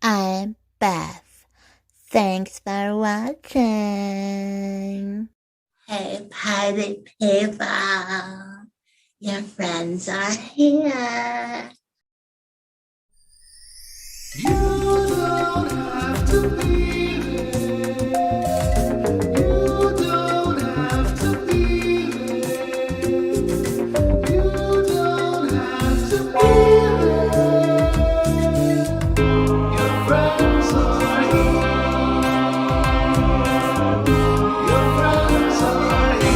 I'm Beth. Thanks for watching. Hey, party people. Your friends are here. You don't have to be there. You don't have to be there. You don't have to be there. Your friends are here. Your friends are here.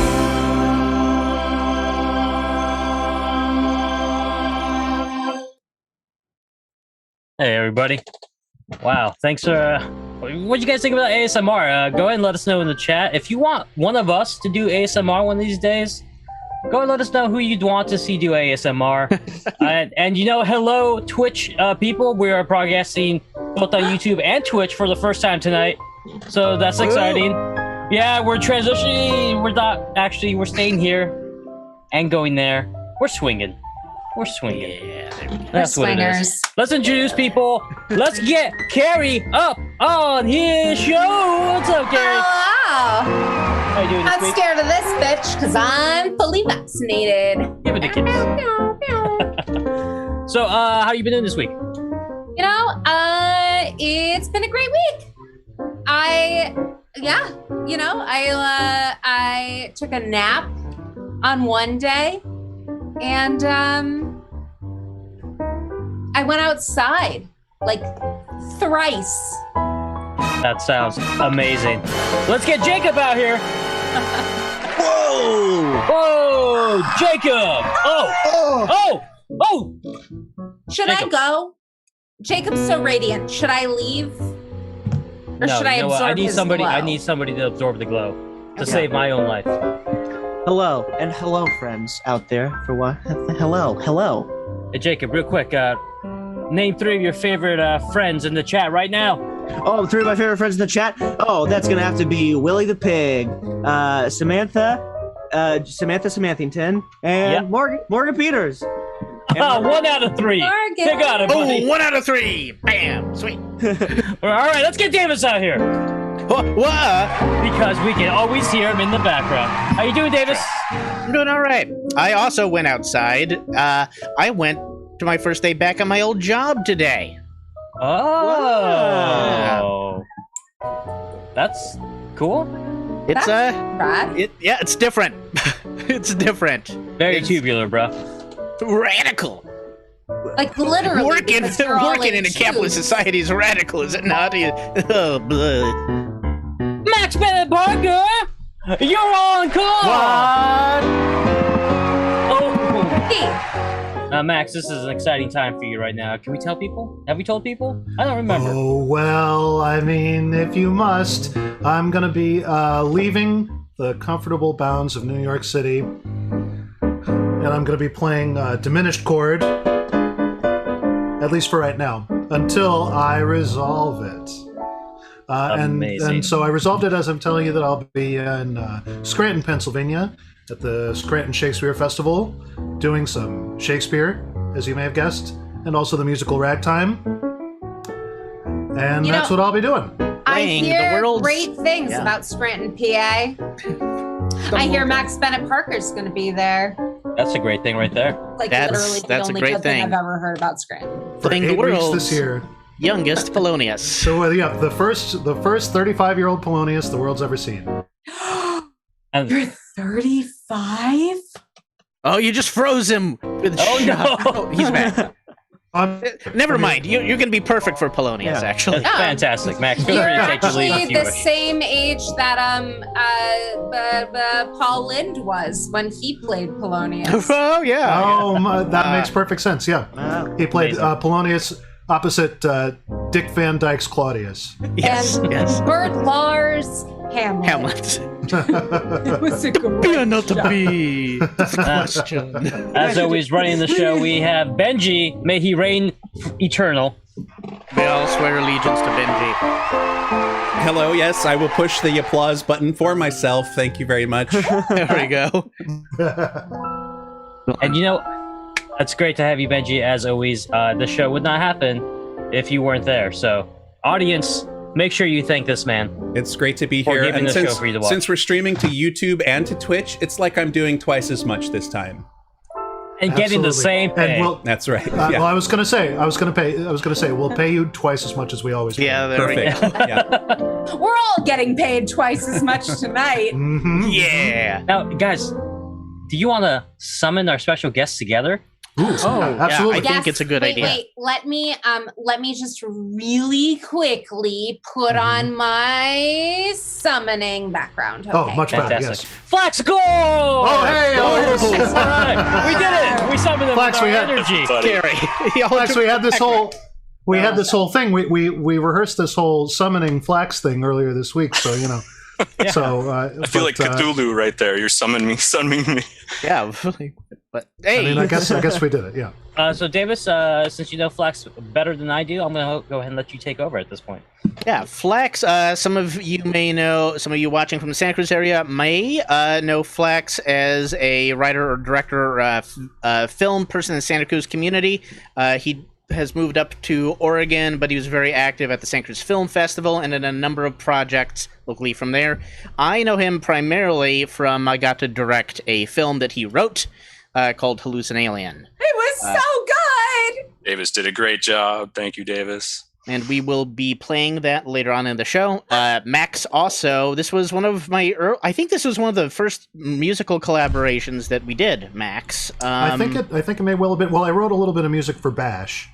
Hey everybody. Wow, thanks for what do you guys think about ASMR? Go ahead and let us know in the chat. If you want one of us to do ASMR one of these days, go ahead and let us know who you'd want to see do ASMR. And you know, hello Twitch people. We are broadcasting both on YouTube and Twitch for the first time tonight. So that's exciting. Yeah, we're transitioning. We're not actually, we're staying here and going there. We're swinging. We're swinging. Yeah, that's what it is. Let's introduce people. Let's get Carrie up on his show. What's up, Carrie? Hello. How you doing this Not week? scared of this bitch because I'm fully vaccinated. Give it to kids. So, how you been doing this week? You know, it's been a great week. I took a nap on one day, and I went outside like thrice. That sounds amazing. Let's get Jacob out here. Whoa! Whoa, Jacob! Oh! Should Jacob. I go? Jacob's so radiant. Should I leave? Or No, should I you know what? absorb I need his somebody. glow? I need somebody to absorb the glow to save my own life. Hello, and hello, friends out there. For what? Hello. Hey, Jacob, real quick. Name 3 of your favorite friends in the chat right now. Oh, 3 of my favorite friends in the chat. Oh, that's gonna have to be Willie the Pig, Samantha Samanthington, and Yep. Morgan Peters. And 1 out of 3. Morgan. You got it, buddy. 1 out of 3. Bam. Sweet. All right, let's get Davis out here What? because we can always hear him in the background. How you doing, Davis? I'm doing all right. I also went outside. I went to my first day back on my old job today. Oh, that's cool. It's Brad? it's different. It's different. Very It's tubular, bro. radical. Like literally. Working because you're all in a tubes. capitalist society is radical, is it not? Oh, blood. Max Bennett Parker, you're on call. Oh, Hey, Max, this is an exciting time for you right now. Can we tell people? Have we told people? I don't remember. Oh, well, I mean, if you must, I'm going to be leaving the comfortable bounds of New York City, and I'm going to be playing diminished chord, at least for right now, until I resolve it. Amazing. And so I resolved it as I'm telling you that I'll be in Scranton, Pennsylvania, at the Scranton Shakespeare Festival, doing some Shakespeare, as you may have guessed, and also the musical Ragtime. And You that's know- what I'll be doing. I Playing the hear world's- great things Yeah. about Scranton, PA. I hear Max Bennett Parker's going to be there. That's a great thing right there. Like That's- literally the that's a only great good thing thing. I've ever heard about Scranton. For Playing the 8 weeks world's this year. youngest Polonius. So yeah, the first 35-year-old Polonius the world's ever seen. And You're 35? Oh, you just froze him. With Oh, shock. no. Oh, he's back. Never mind. You're going to be perfect for Polonius, Yeah. actually. that's fantastic, Max. Feel You're free to take your leave actually if you the wish. same age that Paul Lind was when he played Polonius. Oh, yeah. That makes perfect sense. Yeah, Wow. he played Amazing. Polonius opposite Dick Van Dyke's Claudius. Yes, and yes. Bert Lars Hamlet. Hamlet. It was a great Be or not to show. be? That's the question. As always, running the show, we have Benji. May he reign eternal. They all swear allegiance to Benji. Hello, yes, I will push the applause button for myself. Thank you very much. There we go. And you know, it's great to have you, Benji, as always. The show would not happen if you weren't there. So, audience, make sure you thank this man. It's great to be For here. giving And the show for you to watch. since we're streaming to YouTube and to Twitch, it's like I'm doing twice as much this time. And getting the Absolutely. same pay. And we'll, That's right. well, Yeah. I was gonna say, we'll pay you twice as much as we always do. Yeah, there Perfect. we go. Yeah. We're all getting paid twice as much tonight. Mm-hmm. Yeah. Now, guys, do you want to summon our special guests together? Absolutely. I think it's a good idea. Wait, let me just really quickly put on my summoning background. Okay. Oh, much better. Fantastic. Yes. Flax Glor! Oh, hey! All right, we did it. We summoned them Flax, with we our had- energy. Gary. Y'all Flax, we had this whole. We had No. this whole thing. We rehearsed this whole summoning Flax thing earlier this week. So you know. Yeah. So I feel like Cthulhu right there. You're summoning me. Yeah. But hey. I mean, I guess we did it. Yeah. So, Davis, since you know Flax better than I do, I'm going to go ahead and let you take over at this point. Yeah, Flax, some of you may know, some of you watching from the Santa Cruz area may know Flax as a writer or director or film person in the Santa Cruz community. He has moved up to Oregon, but he was very active at the Santa Cruz Film Festival and in a number of projects locally from there. I know him primarily from I got to direct a film that he wrote called Hallucinalien. It was so good. Davis did a great job. Thank you, Davis. And we will be playing that later on in the show. Max also, this was one of my, I think this was one of the first musical collaborations that we did, Max. I think it may well have been. Well, I wrote a little bit of music for Bash.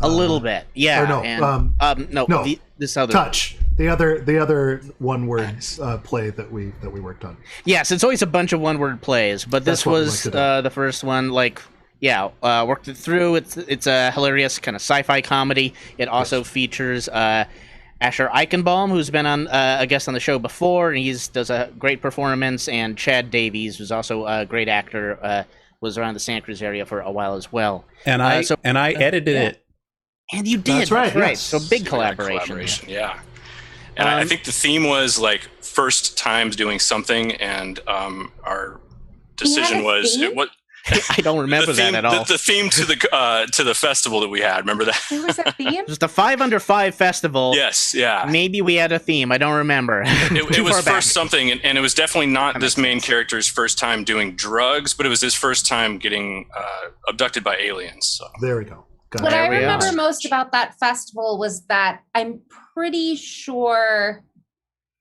A little bit, yeah. or no, and, no, this other Touch. The other one word play that we worked on. Yes, it's always a bunch of one-word plays, but this That's what we was like to do. the first one. Worked it through. It's a hilarious kind of sci-fi comedy. It also features Asher Eichenbaum, who's been on a guest on the show before, and he does a great performance. And Chad Davies, who's also a great actor, was around the Santa Cruz area for a while as well. And I edited yeah. it. And you did. That's right, yes. So big Yeah, collaboration. yeah. And I think the theme was like first times doing something, and our decision was theme? I don't remember the theme, that at all. The theme to the festival that we had. Remember that? There was a theme. It was the 5 Under 5 festival. Yes, yeah. Maybe we had a theme. I don't remember. It Too was far back. first something, and it was definitely not That this makes main sense. character's first time doing drugs, but it was his first time getting abducted by aliens. So. There we go. Got What it. I There we remember are. most about that festival was that I'm pretty sure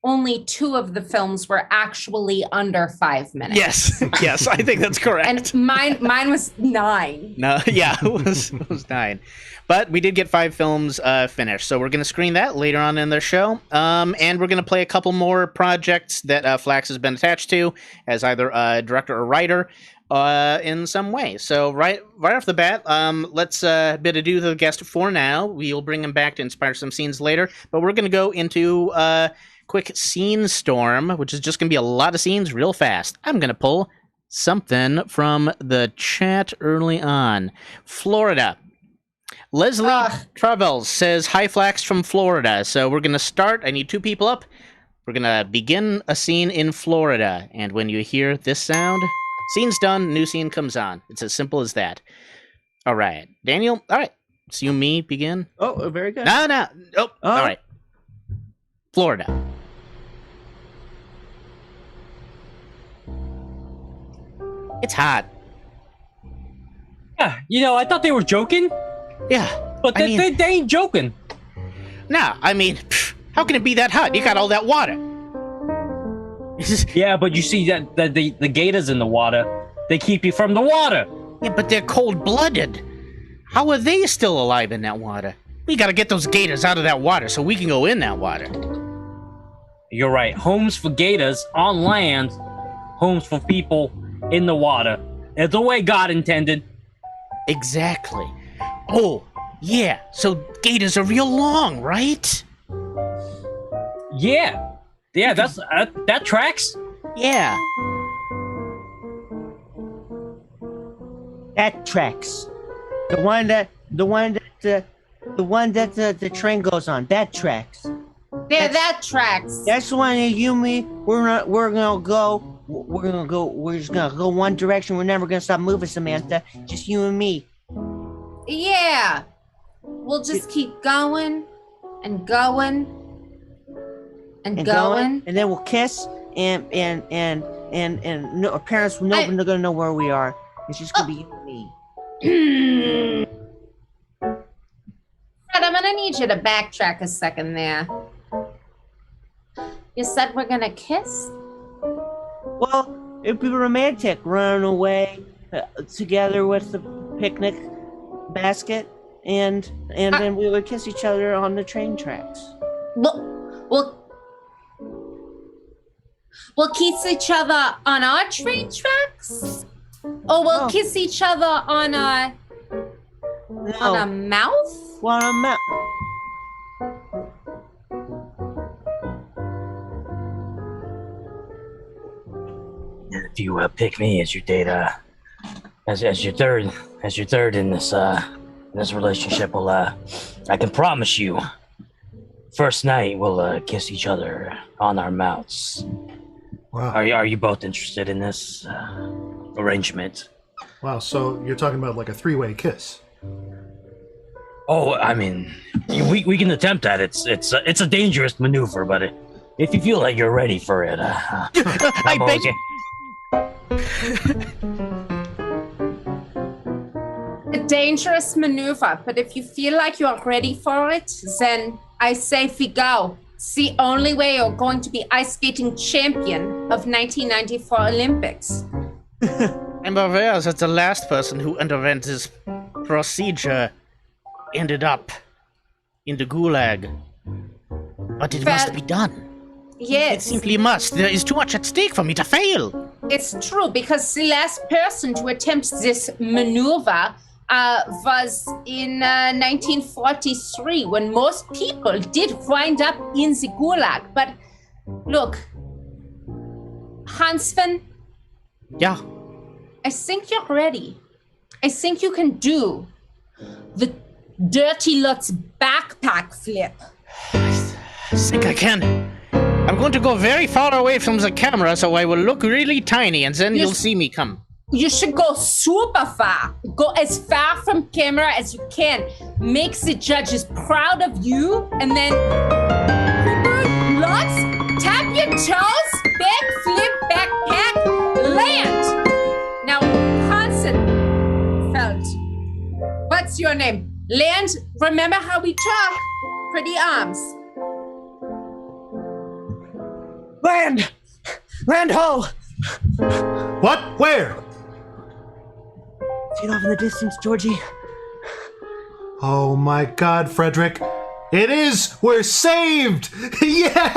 only 2 of the films were actually under 5 minutes. Yes, yes, I think that's correct. And mine was 9. No, yeah, it was 9. But we did get 5 films finished, so we're going to screen that later on in the show. And we're going to play a couple more projects that Flax has been attached to as either a director or writer in some way. So right off the bat, let's bid adieu to the guest for now. We'll bring him back to inspire some scenes later, but we're going to go into quick Scenestorm, which is just going to be a lot of scenes real fast. I'm going to pull something from the chat early on. Florida. Leslie Travels says, "Hi, Flax from Florida." So we're going to start. I need 2 people up. We're going to begin a scene in Florida. And when you hear this sound, scene's done, new scene comes on. It's as simple as that. All right. Daniel, all right. It's you, me, begin. Oh, very good. No. Oh, all right. Florida. It's hot. Yeah, you know, I thought they were joking, Yeah. but I mean- they ain't joking. Nah, I mean, how can it be that hot? You got all that water. Yeah, but you see that the gators in the water, they keep you from the water. Yeah, but they're cold-blooded. How are they still alive in that water? We gotta get those gators out of that water so we can go in that water. You're right. Homes for gators on land, homes for people in the water. It's the way God intended. Exactly. Oh, yeah, so gators are real long, right? Yeah, that's that tracks. Yeah. That tracks. The one that The one that the train goes on. That tracks. Yeah, that tracks. That's the one that you and me. We're gonna go. We're just gonna go one direction. We're never gonna stop moving, Samantha. Just you and me. Yeah. We'll just keep going and going and going. And then we'll kiss and no, our parents are gonna know where we are. It's just gonna be you and me. Fred, I'm gonna need you to backtrack a second there. You said we're gonna kiss? Well, it'd be romantic, running away together with the picnic basket, and then we would kiss each other on the train tracks. We'll kiss each other on our train tracks? Or we'll kiss each other on a mouth? Well, on a mouth. If you pick me as your date, as your third in this relationship, well, I can promise you, first night we'll kiss each other on our mouths. Wow. Are you both interested in this arrangement? Wow, so you're talking about like a three-way kiss. Oh, I mean, we can attempt that. It's a dangerous maneuver, but if you feel like you're ready for it, I beg you. A dangerous maneuver, but if you feel like you're ready for it, then I say we go. It's the only way you're going to be ice skating champion of 1994 Olympics. I'm aware that the last person who underwent this procedure ended up in the gulag. But it must be done. Yes. It simply must. There is too much at stake for me to fail. It's true, because the last person to attempt this maneuver was in 1943, when most people did wind up in the gulag. But look, Hansven. Yeah. I think you're ready. I think you can do the Dirty Lutz backpack flip. I think I can. I'm going to go very far away from the camera so I will look really tiny and then you'll see me come. You should go super far. Go as far from camera as you can. Make the judges proud of you, and then Lutz, tap your toes, backflip, backpack, land. Now, Hansenfeld, what's your name? Land, remember how we talk. Pretty arms. Land! Land ho! What? Where? See it off in the distance, Georgie? Oh my God, Frederick. It is! We're saved! Yeah!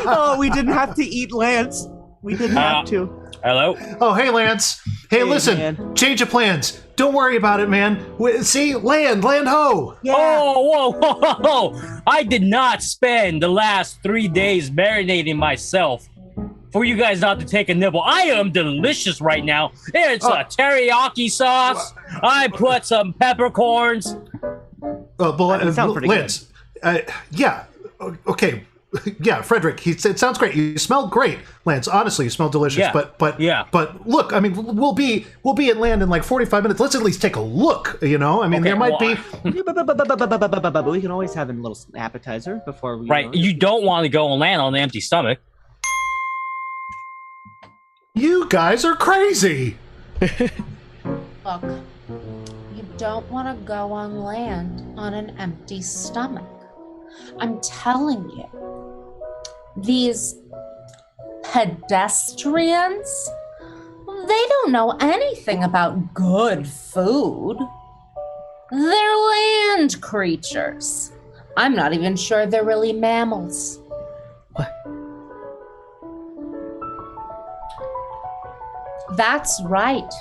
Oh, we didn't have to eat Lance. We didn't have to. Hello? Oh, hey, Lance. Hey, listen. Man. Change of plans. Don't worry about it, man. See? Land ho! Yeah. Oh, whoa. I did not spend the last 3 days marinating myself for you guys not to take a nibble. I am delicious right now. It's a teriyaki sauce. I put some peppercorns. Lance. Yeah. Okay. Yeah, Frederick. It sounds great. You smell great, Lance. Honestly, you smell delicious. Yeah. But look, I mean, we'll be at land in like 45 minutes. Let's at least take a look. You know, I mean, there might be. But we can always have a little appetizer before we. Right. You don't want to go and land on an empty stomach. You guys are crazy. Look, you don't want to go on land on an empty stomach. I'm telling you, these pedestrians, they don't know anything about good food. They're land creatures. I'm not even sure they're really mammals. What? That's right.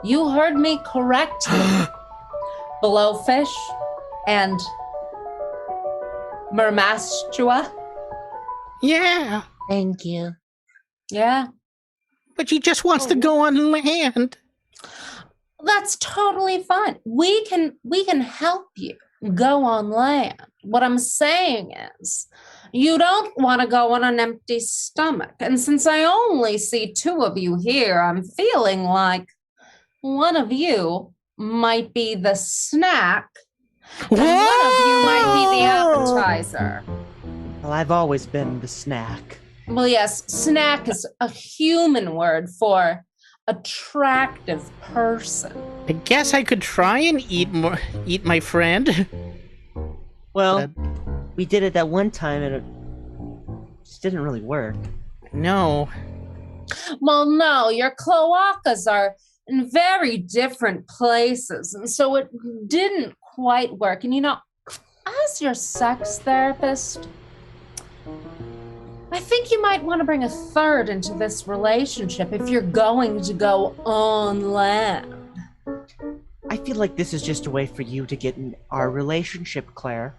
You heard me correctly. Blowfish and Mermastua. Yeah. Thank you. Yeah. But he just wants to go on land. That's totally fine. We can help you go on land. What I'm saying is, you don't want to go on an empty stomach. And since I only see two of you here, I'm feeling like one of you might be the snack, and one of you might be the appetizer. Well, I've always been the snack. Well, yes, snack is a human word for attractive person. I guess I could try and eat my friend. Well, we did it that one time and it just didn't really work. No. Well, no, your cloacas are in very different places, and so it didn't quite work. And as your sex therapist, I think you might want to bring a third into this relationship if you're going to go on land. I feel like this is just a way for you to get in our relationship, Claire.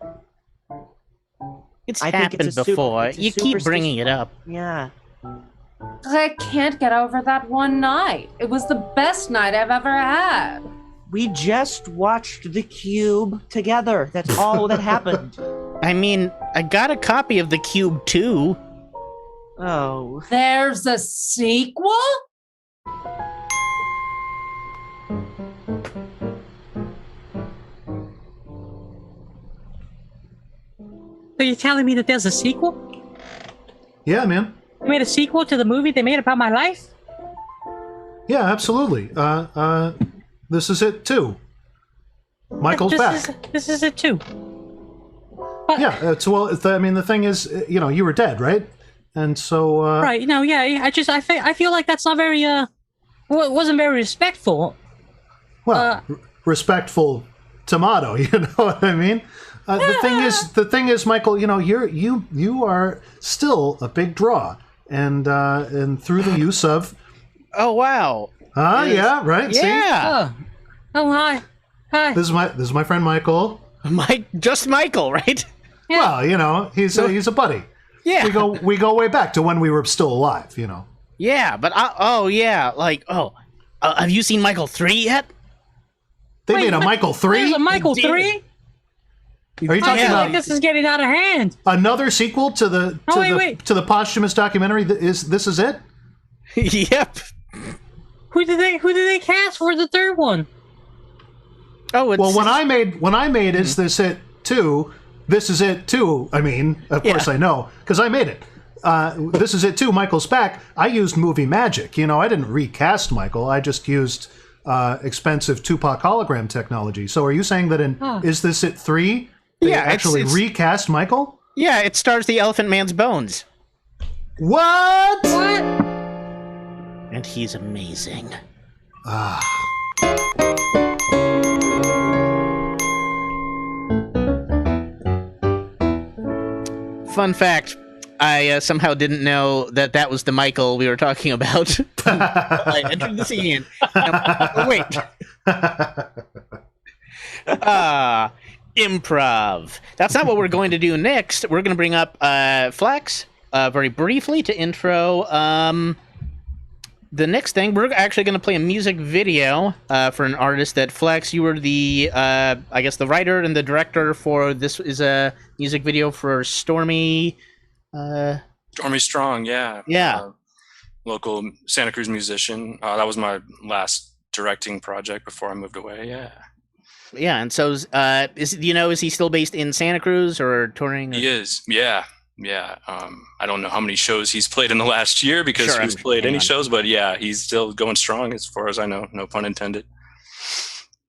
It's I think happened it's a before. it's a You keep bringing it up. Yeah. I can't get over that one night. It was the best night I've ever had. We just watched The Cube together. That's all that happened. I mean, I got a copy of The Cube too. Oh. There's a sequel? So you're telling me that there's a sequel? Yeah, man. They made a sequel to the movie they made about my life? Yeah, absolutely. This is it too. Michael's back. This is it too. Yeah. The thing is, you were dead, right? And so. Right. No. Yeah. I feel like that's not very. Wasn't very respectful. Well, respectful tomato. You know what I mean? The thing is, Michael. You are still a big draw, and through the use of. Oh wow. Yeah. Right. Yeah. See? Oh hi. Hi. This is my friend Michael. Just Michael, right? Yeah. Well, he's a buddy. Yeah. We go way back to when we were still alive. Yeah, but have you seen Michael 3 yet? They made a Michael 3? There's a Michael 3? Are you talking about this is getting out of hand. Another sequel to the to the posthumous documentary? This is it? Yep. Who did they cast for the third one? Oh, it's... Well, when I made Is This It Too? This is it too. I mean, of course I know because I made it. This is it too. Michael's back. I used movie magic. I didn't recast Michael. I just used expensive Tupac hologram technology. So, are you saying that in Is This It 3? They actually recast Michael? Yeah, it stars the Elephant Man's bones. What? And he's amazing. Fun fact, I somehow didn't know that was the Michael we were talking about. I entered the scene. Wait. Improv. That's not what we're going to do next. We're going to bring up Flax very briefly to intro the next thing. We're actually going to play a music video for an artist that Flax, you were the, I guess, the writer and the director for. This is a music video for Stormy. Stormy Strong, yeah. Yeah. Local Santa Cruz musician. That was my last directing project before I moved away, yeah. Yeah, and so is he still based in Santa Cruz or touring? He is, yeah. I don't know how many shows he's played in the last year because he's played any shows, but yeah, he's still going strong as far as I know. No pun intended.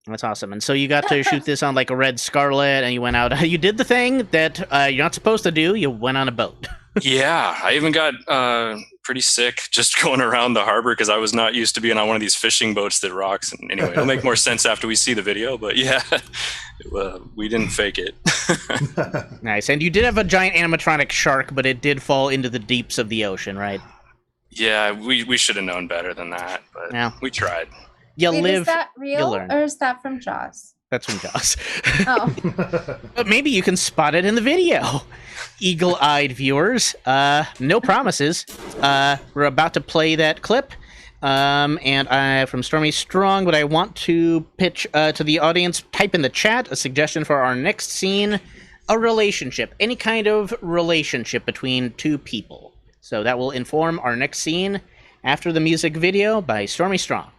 That's awesome. And so you got to shoot this on like a Red Scarlet, and you went out. You did the thing that you're not supposed to do. You went on a boat. Yeah, I even got pretty sick just going around the harbor because I was not used to being on one of these fishing boats that rocks. And anyway, it'll make more sense after we see the video. But yeah, we didn't fake it. Nice. And you did have a giant animatronic shark, but it did fall into the deeps of the ocean, right? Yeah, we should have known better than that, but we tried. Wait, is that real or is that from Jaws? That's from Jaws. Oh. But maybe you can spot it in the video. Eagle-eyed viewers. No promises. We're about to play that clip. And I from Stormy Strong, but I want to pitch to the audience. Type in the chat a suggestion for our next scene: a relationship, any kind of relationship between two people. So that will inform our next scene after the music video by Stormy Strong.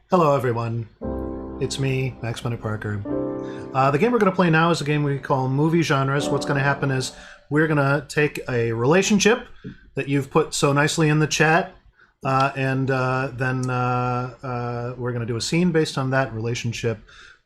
Hello, everyone. It's me, Max Bennett Parker. The game we're going to play now is a game we call Movie Genres. What's going to happen is we're going to take a relationship that you've put so nicely in the chat, and then we're going to do a scene based on that relationship.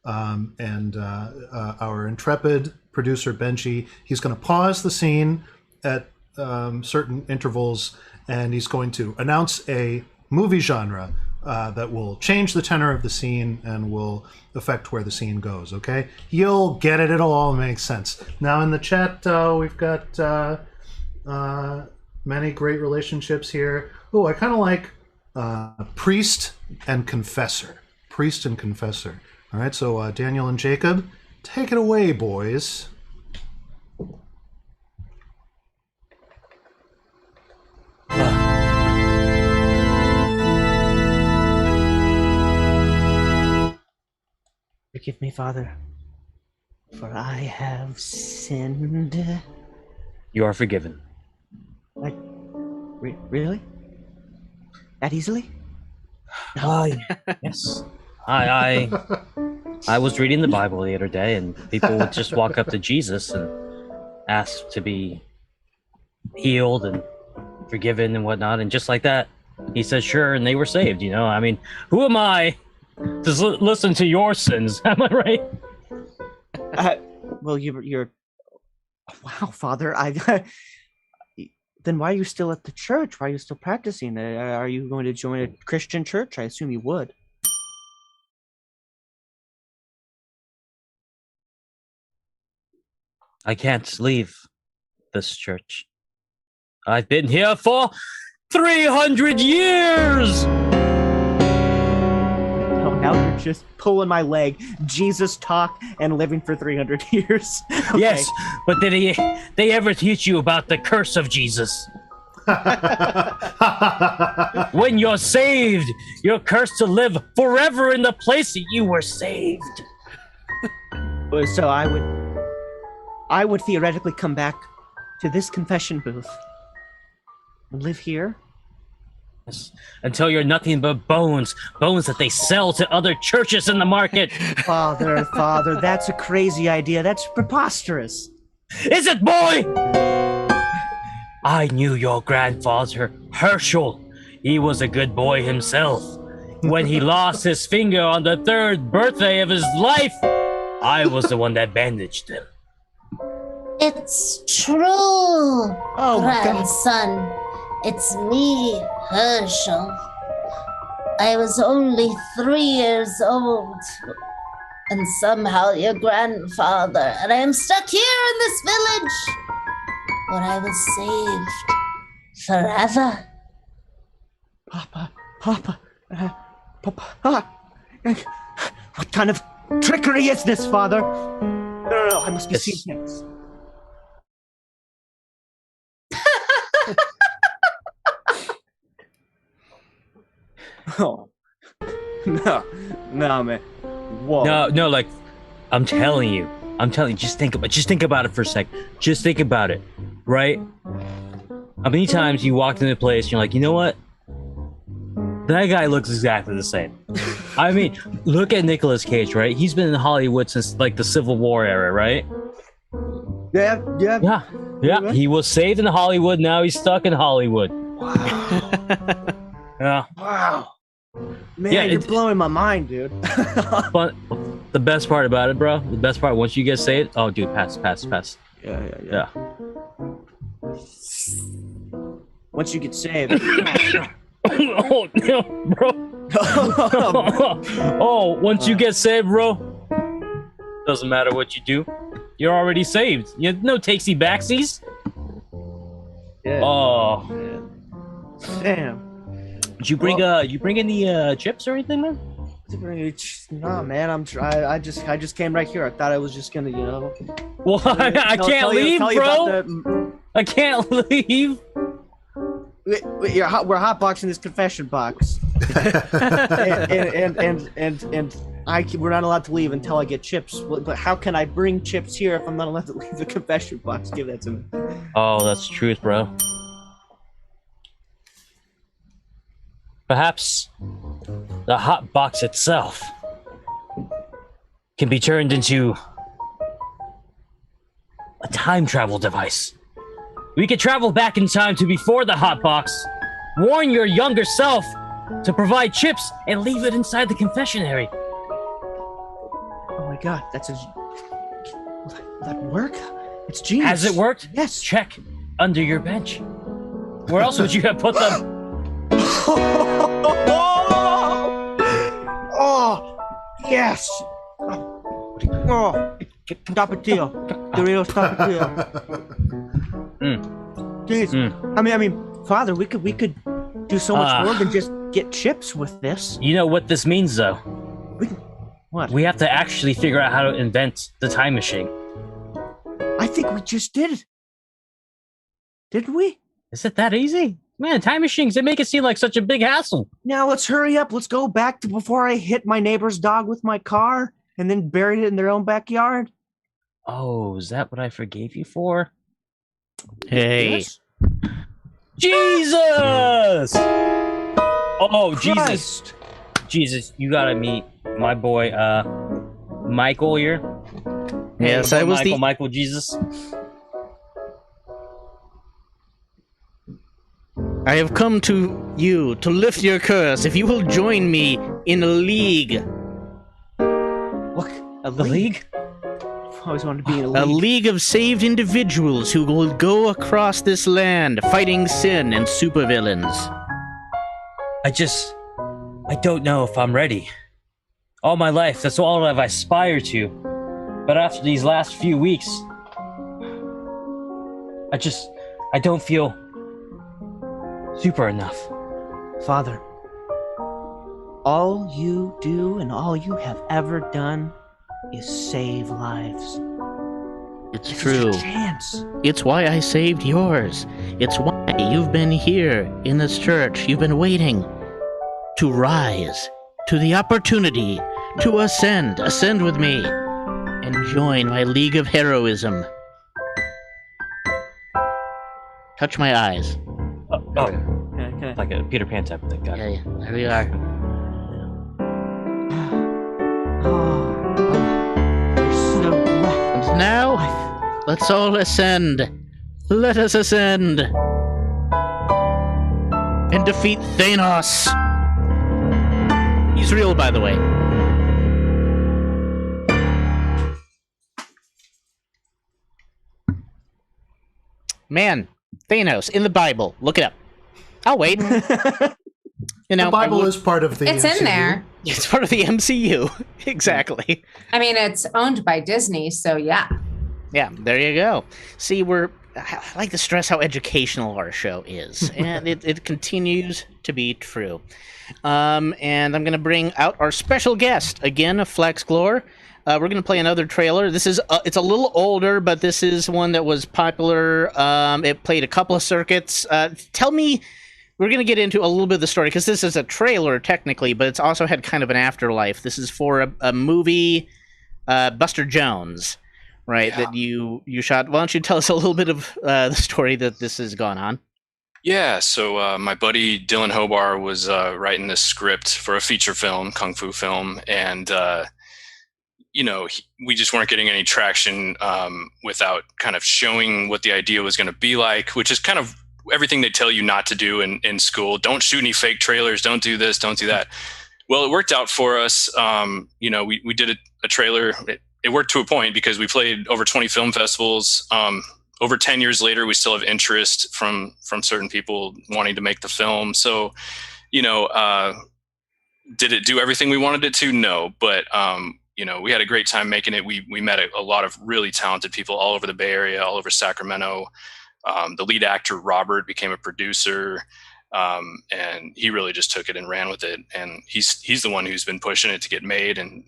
And our intrepid producer, Benji, he's going to pause the scene at certain intervals, and he's going to announce a movie genre that will change the tenor of the scene and will affect where the scene goes, okay? You'll get it. It'll all make sense. Now, in the chat, we've got many great relationships here. Oh, I kind of like priest and confessor. Priest and confessor. All right, so Daniel and Jacob, take it away, boys. Forgive me, Father, for I have sinned. You are forgiven. Like, really? That easily? Yes. I was reading the Bible the other day, and people would just walk up to Jesus and ask to be healed and forgiven and whatnot, and just like that, he said sure, and they were saved. You know, I mean, who am I to listen to your sins? Am I right? Well, you're. Wow, Father, Then why are you still at the church? Why are you still practicing? Are you going to join a Christian church? I assume you would. I can't leave this church. I've been here for 300 years! Oh, now you're just pulling my leg. Jesus talk and living for 300 years. Okay. Yes, but did they ever teach you about the curse of Jesus? When you're saved, you're cursed to live forever in the place that you were saved. So I would theoretically come back to this confession booth and live here. Yes, until you're nothing but bones that they sell to other churches in the market. Father, that's a crazy idea. That's preposterous. Is it, boy? I knew your grandfather, Herschel. He was a good boy himself. When he lost his finger on the 3rd birthday of his life, I was the one that bandaged him. It's true, Oh, God. grandson. It's me, Herschel. I was only 3 years old, and somehow your grandfather, and I am stuck here in this village, but I was saved forever. Papa. What kind of trickery is this, Father? No, I must be Yes. seeing things. Oh. No, man. Whoa. No, like, I'm telling you, just think about it for a sec. Just think about it, right? How many times you walked into a place and you're like, you know what? That guy looks exactly the same. I mean, look at Nicolas Cage, right? He's been in Hollywood since like the Civil War era, right? Yeah. Yeah. He was saved in Hollywood. Now he's stuck in Hollywood. Yeah. Wow. Man, Yeah, you're it- blowing my mind, dude. But the best part about it, bro, once you get saved, oh, dude, pass. Yeah. Once you get saved. Oh, no, bro. Oh, once you get saved, bro, doesn't matter what you do. You're already saved. You have no takesy backsies. Yeah. Oh, Damn. did you bring any chips or anything, man? Nah, man. I just came right here. I thought I was just gonna, Well, I can't leave, bro. I can't leave. We're hotboxing this confession box, and we're not allowed to leave until I get chips. But how can I bring chips here if I'm not allowed to leave the confession box? Give that to me. Oh, that's the truth, bro. Perhaps the hot box itself can be turned into a time travel device. We could travel back in time to before the hot box, warn your younger self to provide chips, and leave it inside the confessionary. Oh my God, will that work? It's genius. Has it worked? Yes. Check under your bench. Where else would you have put them? Oh, yes. Oh, tapatio. Doritos tapatio. Jeez. I mean, Father, we could do so much more than just get chips with this. You know what this means, though? What? We have to actually figure out how to invent the time machine. I think we just did it. Didn't we? Is it that easy? Man, time machines, they make it seem like such a big hassle. Now let's hurry up. Let's go back to before I hit my neighbor's dog with my car and then buried it in their own backyard. Oh, is that what I forgave you for? Hey. Yes? Jesus! Oh, Christ. Jesus, you gotta meet my boy, Michael here. Yes, Hey, I was Michael Jesus. I have come to you to lift your curse. If you will join me in a league. Look, a The League? I always wanted to be in a A league. league of saved individuals who will go across this land fighting sin and supervillains. I don't know if I'm ready. All my life, that's all I've aspired to. But after these last few weeks, I don't feel super enough. Father, all you do and all you have ever done is save lives. It's This is true. your chance. It's why I saved yours. It's why you've been here in this church. You've been waiting to rise to the opportunity to ascend. Ascend with me and join my league of heroism. Touch my eyes. Oh, Okay. like a Peter Pan type of thing. Got it. Yeah, there we are. You're so right. And now, let's all ascend. Let us ascend. And defeat Thanos. He's real, by the way. Man, Thanos in the Bible. Look it up. I'll wait. You know, The Bible is part of the It's in MCU. there. it's part of the MCU. Exactly. I mean, it's owned by Disney, so yeah. Yeah, there you go. See, I like to stress how educational our show is, and it continues to be true. And I'm going to bring out our special guest again, Flax Glor. We're going to play another trailer. This is it's a little older, but this is one that was popular. It played a couple of circuits. Tell me, we're going to get into a little bit of the story because this is a trailer technically, but it's also had kind of an afterlife. This is for a movie, Buster Jones. Right, Yeah. that you shot. Why don't you tell us a little bit of the story that this has gone on? Yeah, so my buddy Dylan Hobar was writing this script for a feature film, kung fu film, and we just weren't getting any traction without kind of showing what the idea was going to be like, which is kind of everything they tell you not to do in school. Don't shoot any fake trailers. Don't do this. Don't do that. Well, it worked out for us. We did a trailer. It worked to a point because we played over 20 film festivals. Over 10 years later, we still have interest from certain people wanting to make the film. So, did it do everything we wanted it to? No, but we had a great time making it. We met a lot of really talented people all over the Bay Area, all over Sacramento. The lead actor, Robert, became a producer, and he really just took it and ran with it. And he's the one who's been pushing it to get made, and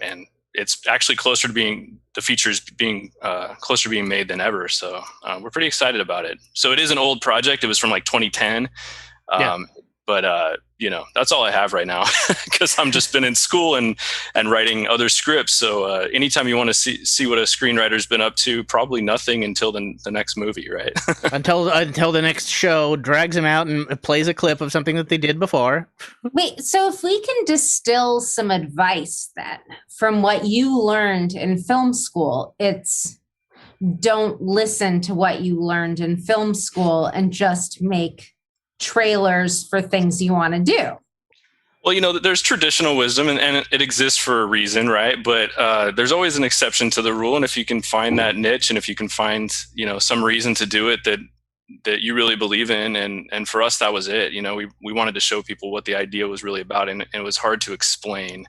it's actually closer to being closer to being made than ever. So we're pretty excited about it. So it is an old project. It was from like 2010. But that's all I have right now because I'm just been in school and writing other scripts. So anytime you want to see what a screenwriter's been up to, probably nothing until the next movie, right? until the next show drags them out and plays a clip of something that they did before. Wait, so if we can distill some advice then from what you learned in film school, it's don't listen to what you learned in film school and just make trailers for things you want to do. Well, there's traditional wisdom and it exists for a reason, right? But there's always an exception to the rule. And if you can find that niche and if you can find, some reason to do it that you really believe in. And for us, that was it. We wanted to show people what the idea was really about. And it was hard to explain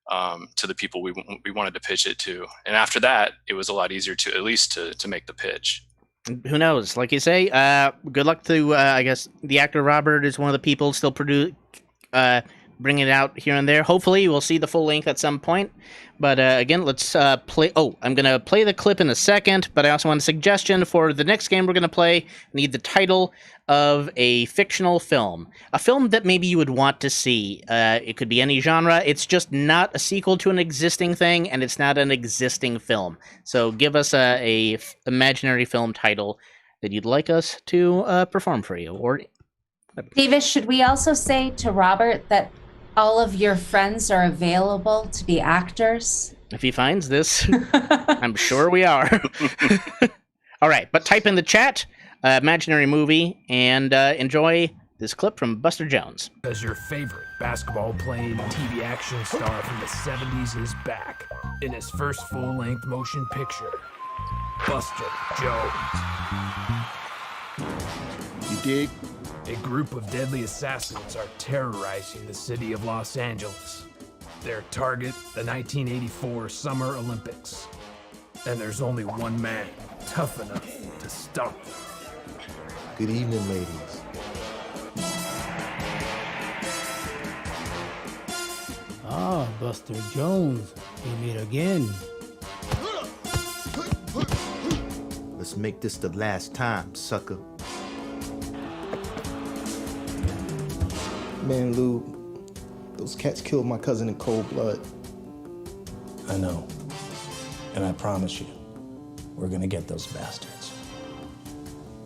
to the people we wanted to pitch it to. And after that, it was a lot easier to at least to make the pitch. Who knows? Like you say, good luck to, I guess, the actor Robert is one of the people still bringing it out here and there. Hopefully, we'll see the full length at some point. But again, let's play. Oh, I'm going to play the clip in a second, but I also want a suggestion for the next game we're going to play. I need the title of a fictional film. A film that maybe you would want to see. It could be any genre. It's just not a sequel to an existing thing, and it's not an existing film. So give us a imaginary film title that you'd like us to perform for you. Or Davis, should we also say to Robert that all of your friends are available to be actors? if he finds this, I'm sure we are. All right, but type in the chat, imaginary movie, and enjoy this clip from Buster Jones. As your favorite basketball-playing TV action star from the 70s is back in his first full-length motion picture, Buster Jones. You dig? A group of deadly assassins are terrorizing the city of Los Angeles. Their target, the 1984 Summer Olympics. And there's only one man tough enough to stop them. Good evening, ladies. Ah, Buster Jones. We meet again. Let's make this the last time, sucker. Man, Lou, those cats killed my cousin in cold blood. I know. And I promise you, we're gonna get those bastards.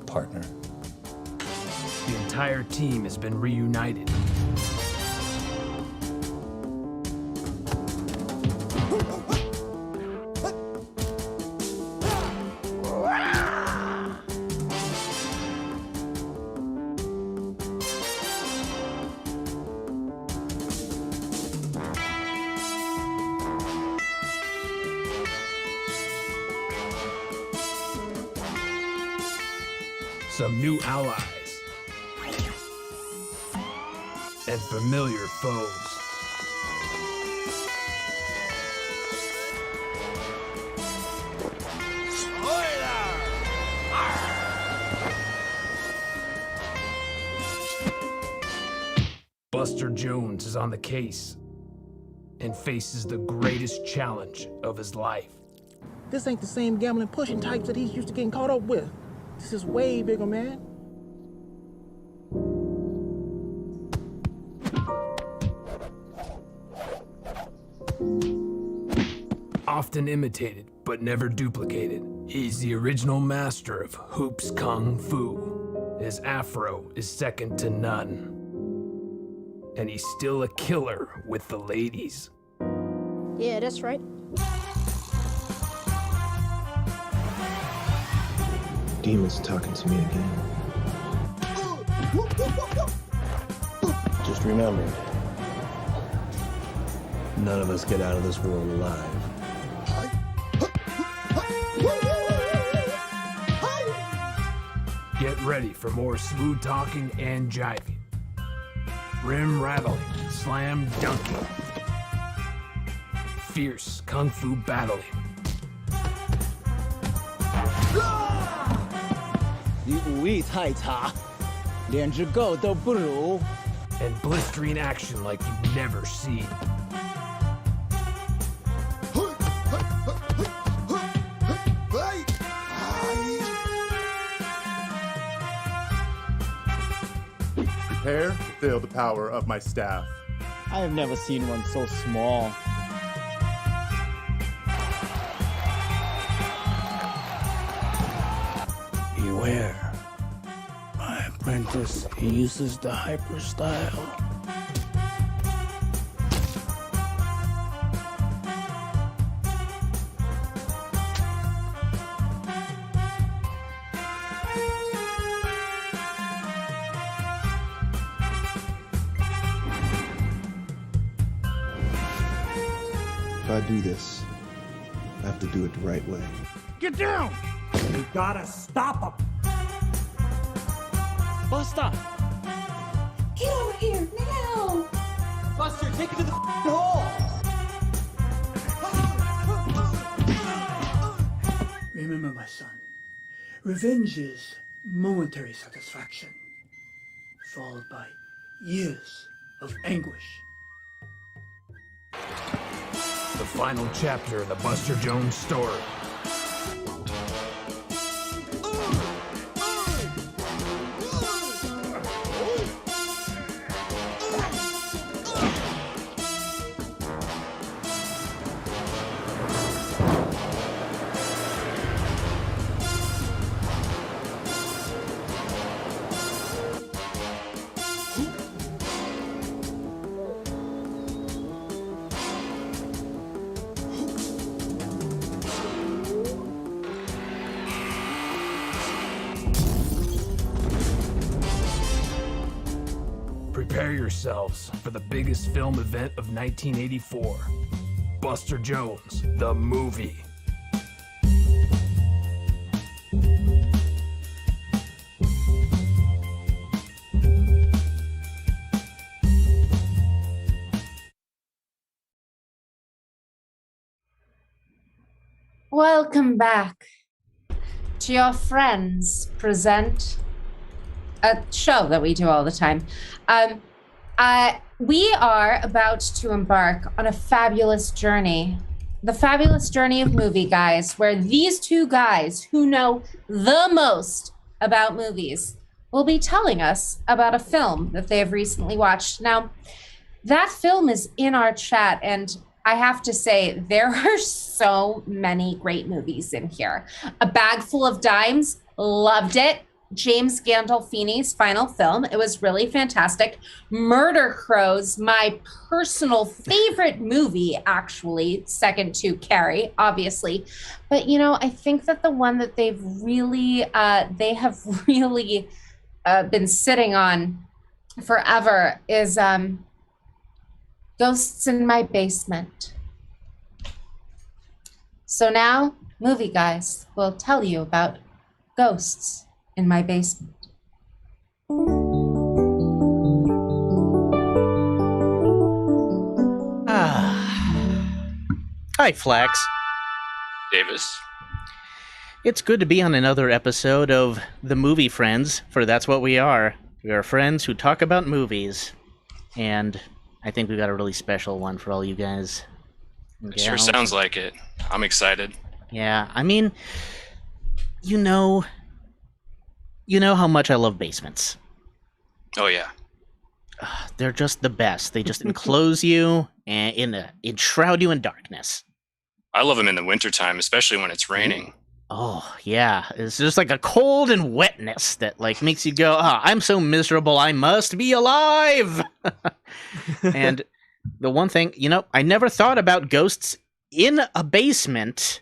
Partner. The entire team has been reunited. Some new allies and familiar foes. Buster Jones is on the case and faces the greatest challenge of his life. This ain't the same gambling pushing types that he's used to getting caught up with. This is way bigger, man. Often imitated, but never duplicated, he's the original master of Hoops Kung Fu. His afro is second to none. And he's still a killer with the ladies. Yeah, that's right. Demon's talking to me again. Just remember, none of us get out of this world alive. Get ready for more smooth talking and jiving. Rim rattling, slam dunking. Fierce kung fu battling. 你武艺太差，连只狗都不如。 And blistering action like you've never seen. Prepare to feel the power of my staff. I have never seen one so small. Beware. My apprentice uses the hyper style. If I do this, I have to do it the right way. Get down! You gotta stop him! Buster! Get over here now! Buster, take it to the hole! Remember, my son, revenge is momentary satisfaction, followed by years of anguish. The final chapter in the Buster Jones story. Prepare yourselves for the biggest film event of 1984. Buster Jones, the movie. Welcome back to your friends present a show that we do all the time. We are about to embark on a fabulous journey. The fabulous journey of movie guys, where these two guys who know the most about movies will be telling us about a film that they have recently watched. Now, that film is in our chat, and I have to say, there are so many great movies in here. A Bag Full of Dimes, loved it. James Gandolfini's final film. It was really fantastic. Murder Crows, my personal favorite movie, actually, second to Carrie, obviously. But, you know, I think that the one that they have really been sitting on forever is Ghosts in My Basement. So now, movie guys will tell you about Ghosts in My Basement. Hi, Flax. Davis. It's good to be on another episode of The Movie Friends, for that's what we are. We are friends who talk about movies. And I think we got a really special one for all you guys. It sure sounds like it. I'm excited. Yeah, I mean, you know how much I love basements. Oh, yeah. They're just the best. They just enclose you and enshroud you in darkness. I love them in the wintertime, especially when it's raining. Oh, yeah. It's just like a cold and wetness that like makes you go, I'm so miserable, I must be alive! And the one thing, I never thought about ghosts in a basement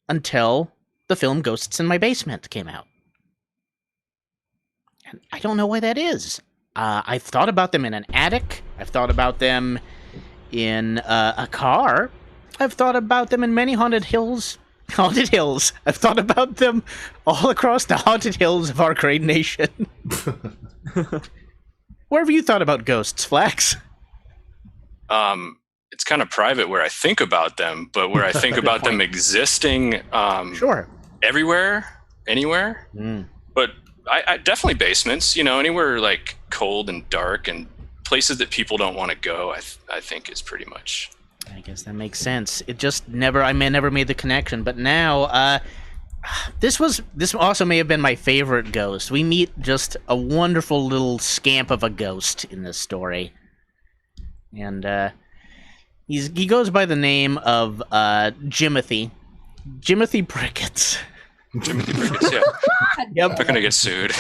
until the film Ghosts in My Basement came out. And I don't know why that is. I've thought about them in an attic. I've thought about them in a car. I've thought about them in many haunted hills. I've thought about them all across the haunted hills of our great nation. Where have you thought about ghosts, Flax? It's kind of private where I think about them, but where I think about them existing sure. Everywhere, anywhere. But I definitely basements, anywhere like cold and dark and places that people don't want to go, I think is pretty much. I guess that makes sense. It just never made the connection. But now, this also may have been my favorite ghost. We meet just a wonderful little scamp of a ghost in this story. And he goes by the name of Jimothy Brickets. Jimothy Brickets, yeah. Yep. They're gonna get sued.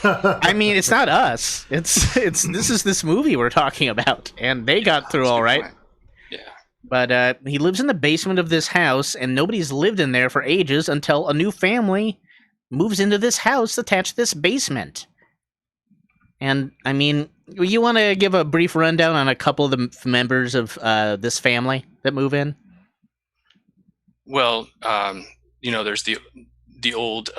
I mean, it's not us. This is this movie we're talking about, and they got through all right. Yeah. But he lives in the basement of this house, and nobody's lived in there for ages until a new family moves into this house attached to this basement. And, I mean, you want to give a brief rundown on a couple of the members of this family that move in? Well, there's the old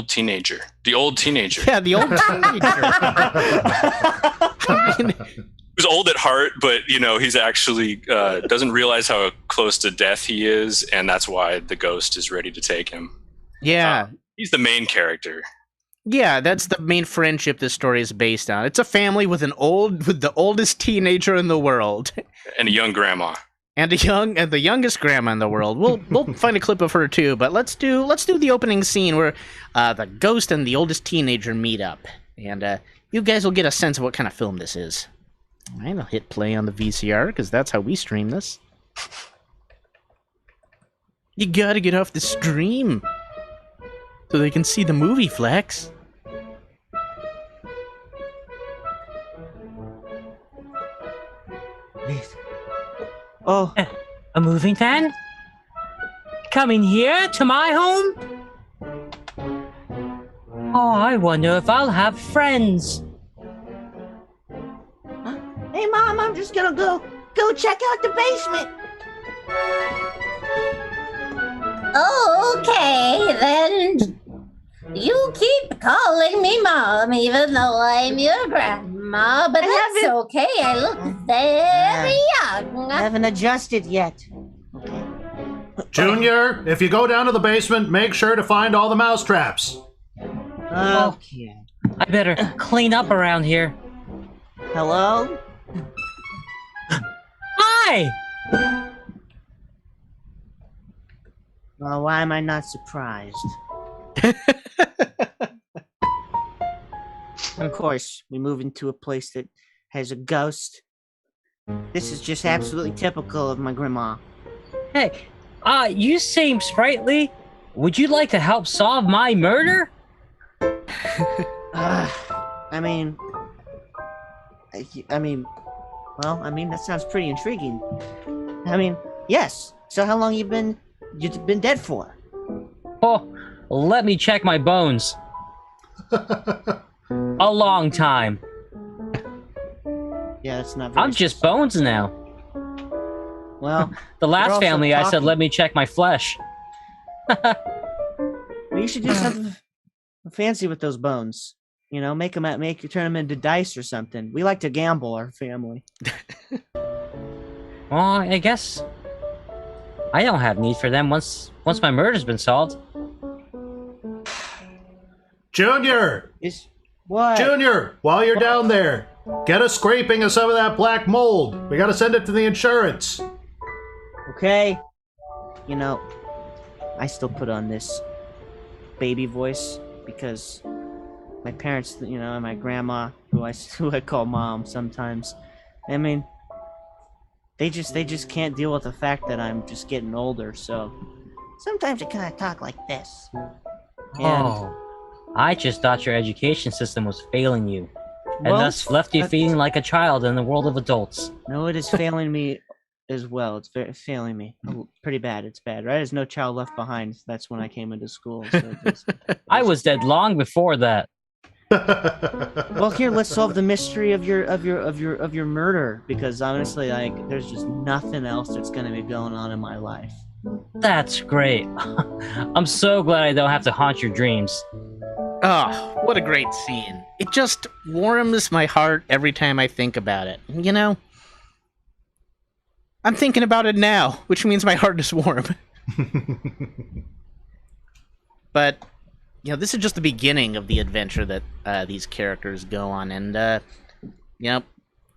teenager. The old teenager. Yeah, the old teenager. I mean, he was old at heart, but he's actually doesn't realize how close to death he is, and that's why the ghost is ready to take him. Yeah, he's the main character. Yeah, that's the main friendship this story is based on. It's a family with the oldest teenager in the world, and a young grandma, and the youngest grandma in the world. We'll find a clip of her too, but let's do the opening scene where the ghost and the oldest teenager meet up, and you guys will get a sense of what kind of film this is. All right, I'll hit play on the VCR because that's how we stream this. You gotta get off the stream so they can see the movie, Flax. Oh, a moving fan? Coming here to my home? Oh, I wonder if I'll have friends. Hey, Mom, I'm just gonna go check out the basement. Okay, then. You keep calling me Mom, even though I'm your grandma, but that's okay. I look very young. I haven't adjusted yet. Junior, if you go down to the basement, make sure to find all the mouse traps. Okay. I better clean up around here. Hello? Hi! Well, why am I not surprised? Of course, we move into a place that has a ghost. This is just absolutely typical of my grandma. Hey, you seem sprightly. Would you like to help solve my murder? I mean, that sounds pretty intriguing. I mean, yes. So how long you've been dead for? Oh, let me check my bones. A long time. Yeah, that's not very... I'm just bones now. Well, the last also family I said, talking. let me check my flesh. Well, you should do something fancy with those bones. You know, turn them into dice or something. We like to gamble, our family. Well, I guess I don't have need for them once my murder's been solved. Junior! What? Junior, while you're down there, get a scraping of some of that black mold. We gotta send it to the insurance. Okay. You know, I still put on this baby voice because my parents, you know, and my grandma, who I call mom sometimes, I mean, they just can't deal with the fact that I'm just getting older, so sometimes I kind of talk like this. Oh, I just thought your education system was failing you, and Well, thus left you feeling like a child in the world of adults. No, it is failing me as well. It's failing me. Pretty bad. It's bad, right? There's no child left behind. That's when I came into school. So I was dead long before that. Well, here, let's solve the mystery of your murder, because honestly, like, there's just nothing else that's gonna be going on in my life. That's great. I'm so glad I don't have to haunt your dreams. Oh, what a great scene. It just warms my heart every time I think about it. You know? I'm thinking about it now, which means my heart is warm. But, you know, this is just the beginning of the adventure that these characters go on. And, you know,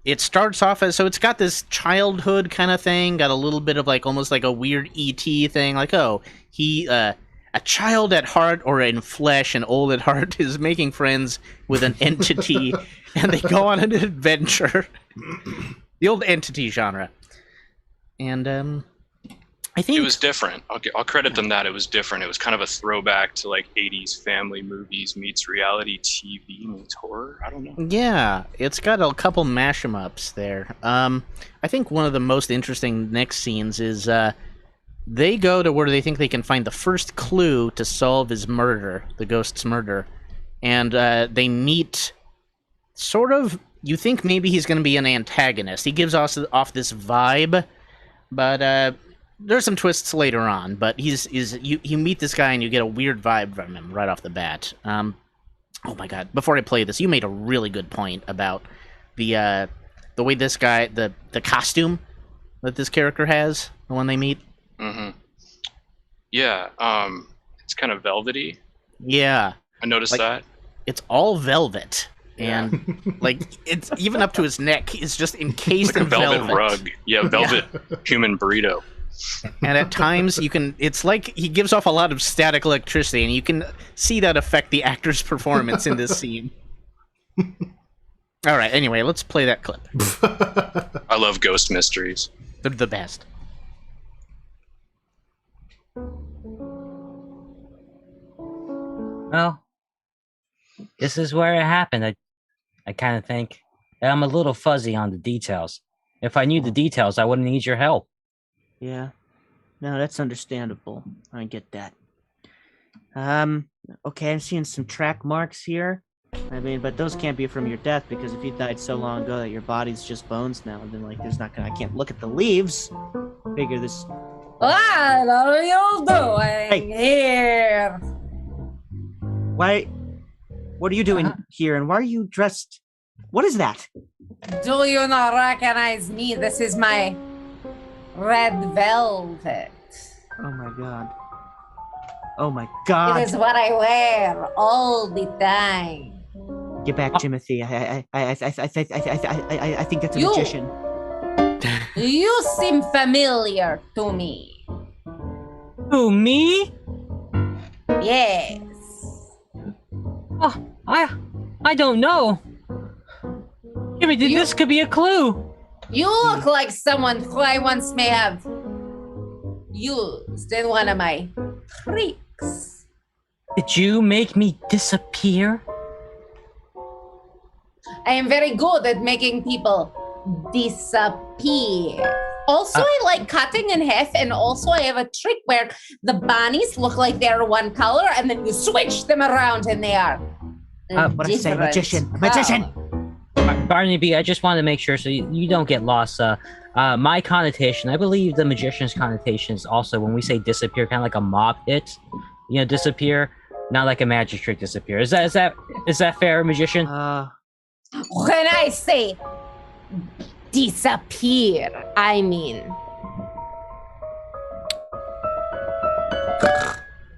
it starts off as, so it's got this childhood kind of thing, got a little bit of, like, almost like a weird E.T. thing. Like, oh, he, a child at heart or in flesh and old at heart is making friends with an entity, and they go on an adventure. The old entity genre. And, I think... It was different. I'll credit them that. It was different. It was kind of a throwback to, like, 80s family movies meets reality TV meets horror. I don't know. Yeah, it's got a couple mash-em-ups there. I think one of the most interesting next scenes is, they go to where they think they can find the first clue to solve his murder, the ghost's murder. And they meet sort of, you think maybe he's going to be an antagonist. He gives off this vibe, but there's some twists later on. But you meet this guy and you get a weird vibe from him right off the bat. Oh my god, before I play this, you made a really good point about the way this guy, the costume that this character has, the one they meet. Mm-hmm. Yeah, it's kind of velvety. Yeah. I noticed like, that. It's all velvet. And, like, it's even up to his neck. It's just encased like in a velvet velvet. rug. Yeah, velvet human burrito. And at times, it's like he gives off a lot of static electricity, and you can see that affect the actor's performance in this scene. All right, anyway, let's play that clip. I love ghost mysteries. They're the best. Well, this is where it happened. I kind of think I'm a little fuzzy on the details. If I knew the details, I wouldn't need your help. Yeah. No, that's understandable. I get that. Okay, I'm seeing some track marks here. I mean, but those can't be from your death, because if you died so long ago that your body's just bones now, then, like, I can't look at the leaves. Figure this... What are you doing here? What are you doing here, and why are you dressed? What is that? Do you not recognize me? This is my red velvet. Oh my god. Oh my God! It is what I wear all the time. Get back, Timothy. I think that's a magician. You seem familiar to me. Who, me? Yes. Oh, I don't know. Jimmy, this could be a clue. You look like someone who I once may have used in one of my tricks. Did you make me disappear? I am very good at making people disappear. Also, I like cutting in half, and also I have a trick where the bunnies look like they're one color, and then you switch them around and they are what I say, magician. Barnaby, I just want to make sure so you don't get lost. My connotation, I believe the magician's connotation is also when we say disappear, kind of like a mob hit. You know, disappear, not like a magic trick disappear. Is that fair, magician? When I say disappear, I mean...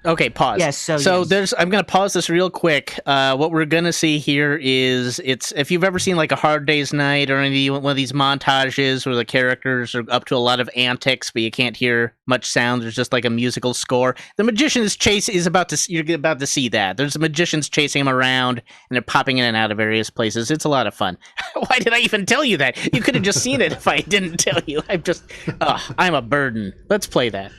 Okay, pause. Yes, so yes. I'm going to pause this real quick. What we're going to see here is if you've ever seen like A Hard Day's Night or one of these montages where the characters are up to a lot of antics, but you can't hear much sound. There's just like a musical score. The magician's chase you're about to see that. There's magicians chasing him around and they're popping in and out of various places. It's a lot of fun. Why did I even tell you that? You could have just seen it if I didn't tell you. I'm a burden. Let's play that.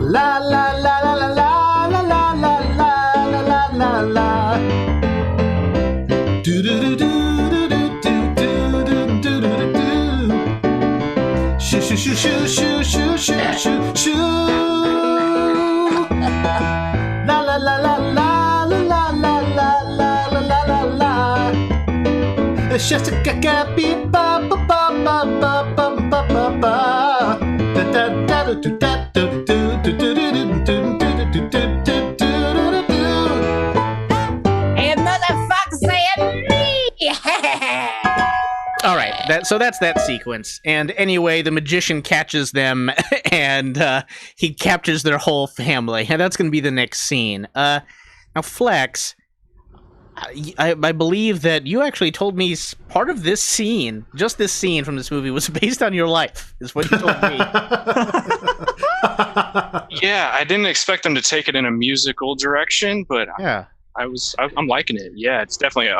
La la la la la la la la la la la la la. Do do do do do do do do do do do. Shoo shoo shoo shoo shoo shoo shoo shoo shoo. La la la la la la la la la la la la la. It's just a beep ba ba ba ba ba ba ba ba. Da da da da da da da. Hey, motherfucker, saying me! All right, so that's that sequence. And anyway, the magician catches them, and he captures their whole family, and that's going to be the next scene. Now, Flex, I believe that you actually told me part of this scene, just this scene from this movie, was based on your life, is what you told me. Yeah, I didn't expect them to take it in a musical direction, but yeah, I'm liking it. Yeah, it's definitely.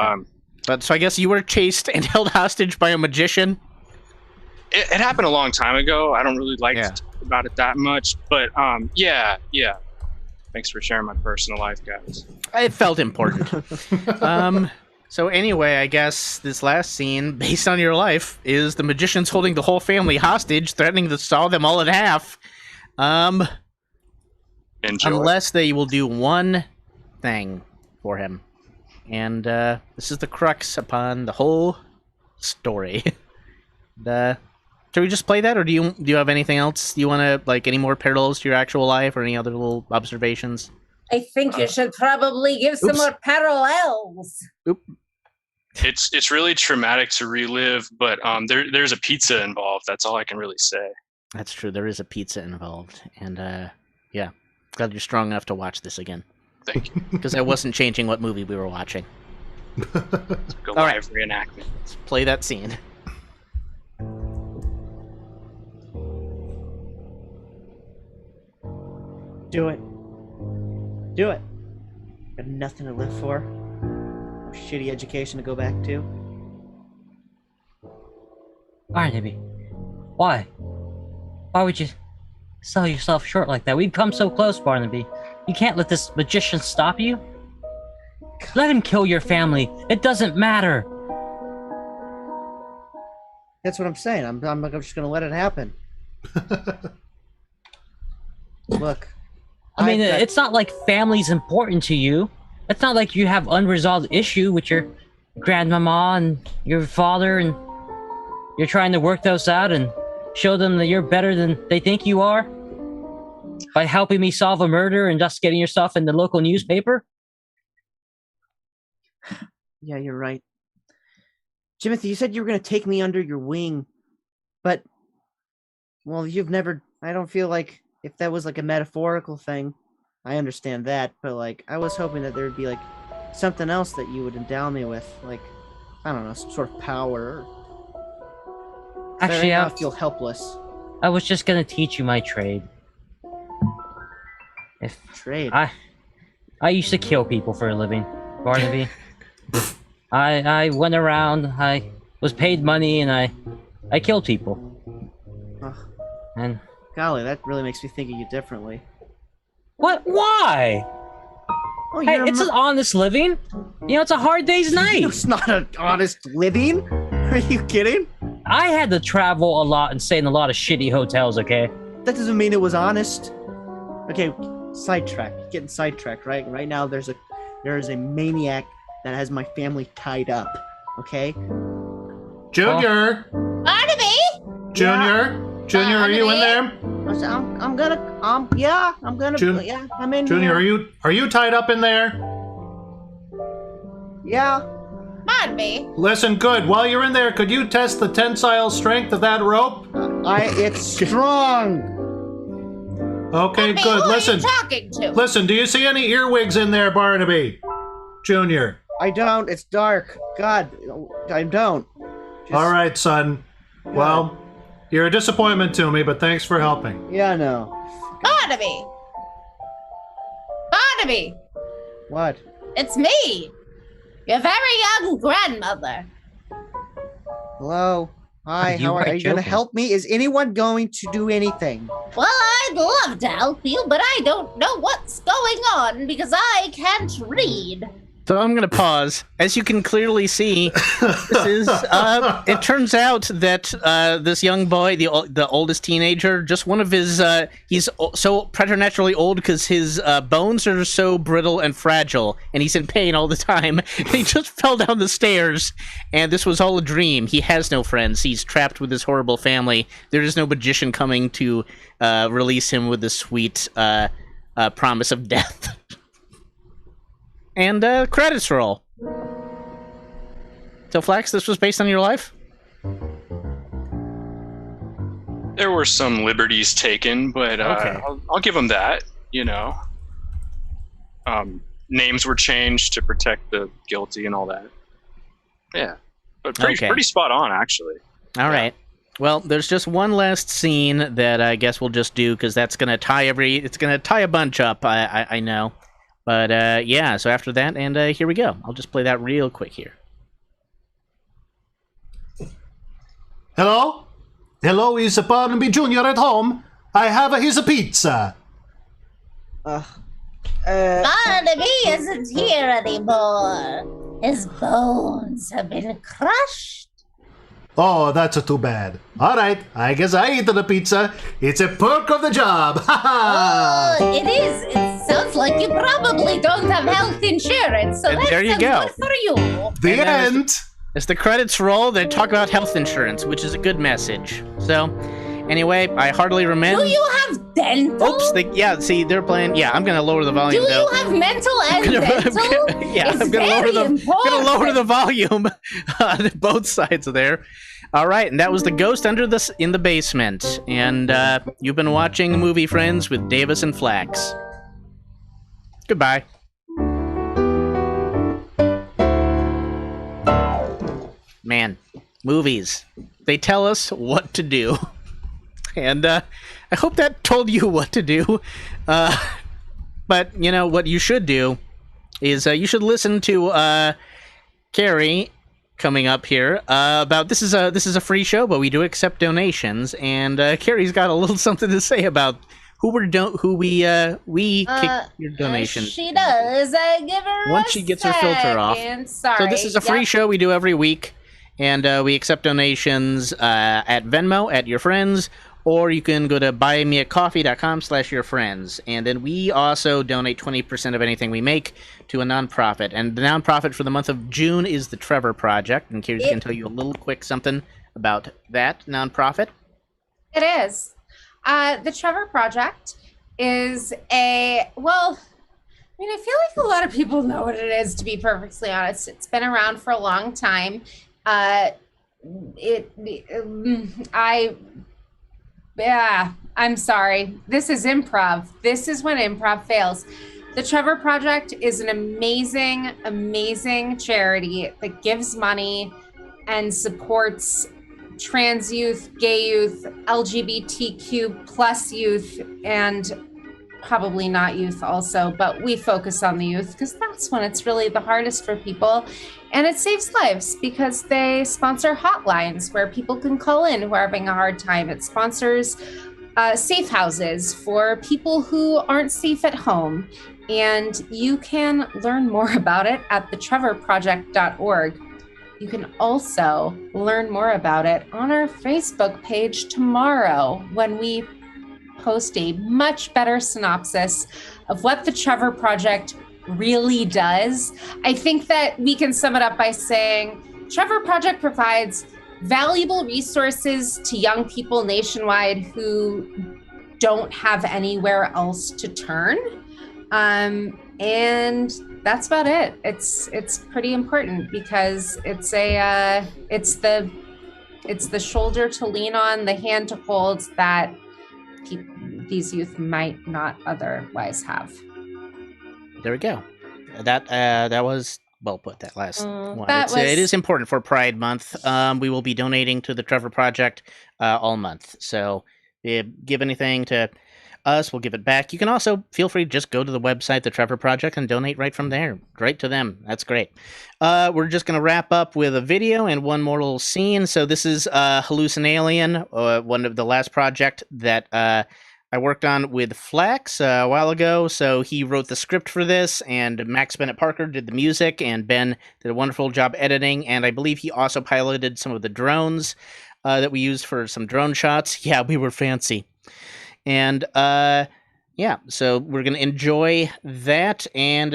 But so I guess you were chased and held hostage by a magician. It happened a long time ago. I don't really like to talk about it that much, but yeah. Thanks for sharing my personal life, guys. It felt important. So anyway, I guess this last scene, based on your life, is the magician's holding the whole family hostage, threatening to saw them all in half. Enjoy. Unless they will do one thing for him. And this is the crux upon the whole story. Should we just play that, or do you have anything else? Do you want to, like, any more parallels to your actual life, or any other little observations? I think you should probably give some more parallels. It's really traumatic to relive, but there's a pizza involved. That's all I can really say. That's true. There is a pizza involved, and yeah, glad you're strong enough to watch this again. Thank you. Because I wasn't changing what movie we were watching. Go live reenactment. Let's play that scene. Do it. Do it. Got nothing to live for. Shitty education to go back to. Barnaby, why? Why would you sell yourself short like that? We've come so close, Barnaby. You can't let this magician stop you. Let him kill your family. It doesn't matter. That's what I'm saying. I'm just gonna let it happen. Look. I mean, it's not like family's important to you. It's not like you have unresolved issue with your grandmama and your father, and you're trying to work those out and show them that you're better than they think you are by helping me solve a murder and just getting yourself in the local newspaper. Yeah, you're right. Timothy, you said you were going to take me under your wing, but Well, you've never. I don't feel like if that was like a metaphorical thing, I understand that. But like, I was hoping that there would be like something else that you would endow me with, like I don't know, some sort of power. Actually, I feel helpless. I was just gonna teach you my trade. Trade. I used to kill people for a living, Barnaby. I went around. I was paid money, and I killed people. Ugh. And Golly, that really makes me think of you differently. what? Why? Oh, Hey, it's an honest living. You know, it's a hard day's night. It's not an honest living. Are you kidding? I had to travel a lot and stay in a lot of shitty hotels. Okay. That doesn't mean it was honest. Okay, sidetracked. Getting sidetracked, right? Right now, there is a maniac that has my family tied up. Okay. Junior. Barnaby. Junior. Junior, are you in there? I'm gonna. Yeah, I'm gonna. Yeah, I'm in. Junior, here. are you tied up in there? Yeah. Barnaby. Listen, good. While you're in there, could you test the tensile strength of that rope? It's strong. Okay, Barnaby, good. who Listen. are you talking to? Listen, do you see any earwigs in there, Barnaby? Junior. I don't. It's dark. God, I don't. All right, son. Well, you're a disappointment to me, but thanks for helping. Yeah, no. Barnaby. Barnaby. What? It's me. Your very young grandmother. Hello. Hi. You How are are you going to joking. help me? Is anyone going to do anything? Well, I'd love to help you, but I don't know what's going on because I can't read. So I'm going to pause. As you can clearly see, this is. It turns out that this young boy, the oldest teenager, just one of his. He's so preternaturally old because his bones are so brittle and fragile, and he's in pain all the time. He just fell down the stairs, and this was all a dream. He has no friends. He's trapped with his horrible family. There is no magician coming to release him with the sweet promise of death. And credits roll. So, Flax, this was based on your life? There were some liberties taken, but Okay. I'll give them that. You know, names were changed to protect the guilty and all that. Yeah, but pretty spot on, actually. All right. Well, there's just one last scene that I guess we'll just do because that's gonna tie it's gonna tie a bunch up. I know. But, yeah, so after that, and here we go. I'll just play that real quick here. Hello? Hello, is Barnaby Jr. at home? I have his pizza. Barnaby isn't here anymore. His bones have been crushed. Oh, that's too bad. All right, I guess I eat the pizza. It's a perk of the job. Ha ha! Oh, it is. It sounds like you probably don't have health insurance, so that's there you go. good for you. The end. As the credits roll, they talk about health insurance, which is a good message. So, anyway, I heartily recommend... Do you have dental? Oops, yeah, see, they're playing... Yeah, I'm going to lower the Do volume, though. you have mental and dental? Yeah, It's I'm going very to lower the volume on both sides of there. All right, and that was The Ghost in the Basement. And you've been watching Movie Friends with Davis and Flax. Goodbye. Man, movies. They tell us what to do. And I hope that told you what to do. But, you know, what you should do is you should listen to Carrie coming up here about this is a free show, but we do accept donations, and Carrie's got a little something to say about we kick your donation. She does. I give her Once she gets her filter off. Sorry. So this is a free show we do every week, and we accept donations at Venmo, at your friends, or you can go to buymeacoffee.com/yourfriends. And then we also donate 20% of anything we make to a nonprofit. And the nonprofit for the month of June is the Trevor Project. And Kyrie's going to tell you a little quick something about that nonprofit. It is. The Trevor Project is I feel like a lot of people know what it is, to be perfectly honest. It's been around for a long time. Yeah, I'm sorry. This is improv. This is when improv fails. The Trevor Project is an amazing, amazing charity that gives money and supports trans youth, gay youth, LGBTQ plus youth, and probably not youth also, but we focus on the youth because that's when it's really the hardest for people. And it saves lives because they sponsor hotlines where people can call in who are having a hard time. It sponsors safe houses for people who aren't safe at home. And you can learn more about it at thetrevorproject.org. You can also learn more about it on our Facebook page tomorrow when we post a much better synopsis of what the Trevor Project really does. I think that we can sum it up by saying Trevor Project provides valuable resources to young people nationwide who don't have anywhere else to turn. And that's about it. It's pretty important because it's the shoulder to lean on, the hand to hold that these youth might not otherwise have. There we go. That was well put. That last one. It is important for Pride Month. We will be donating to the Trevor Project all month. So give anything to us, we'll give it back. You can also feel free to just go to the website, the Trevor Project, and donate right from there. Right to them. That's great. We're just going to wrap up with a video and one more little scene. So this is Hallucinalien, one of the last project that I worked on with Flax a while ago. So he wrote the script for this, and Max Bennett Parker did the music, and Ben did a wonderful job editing, and I believe he also piloted some of the drones that we used for some drone shots. Yeah, we were fancy. And yeah, so we're gonna enjoy that, and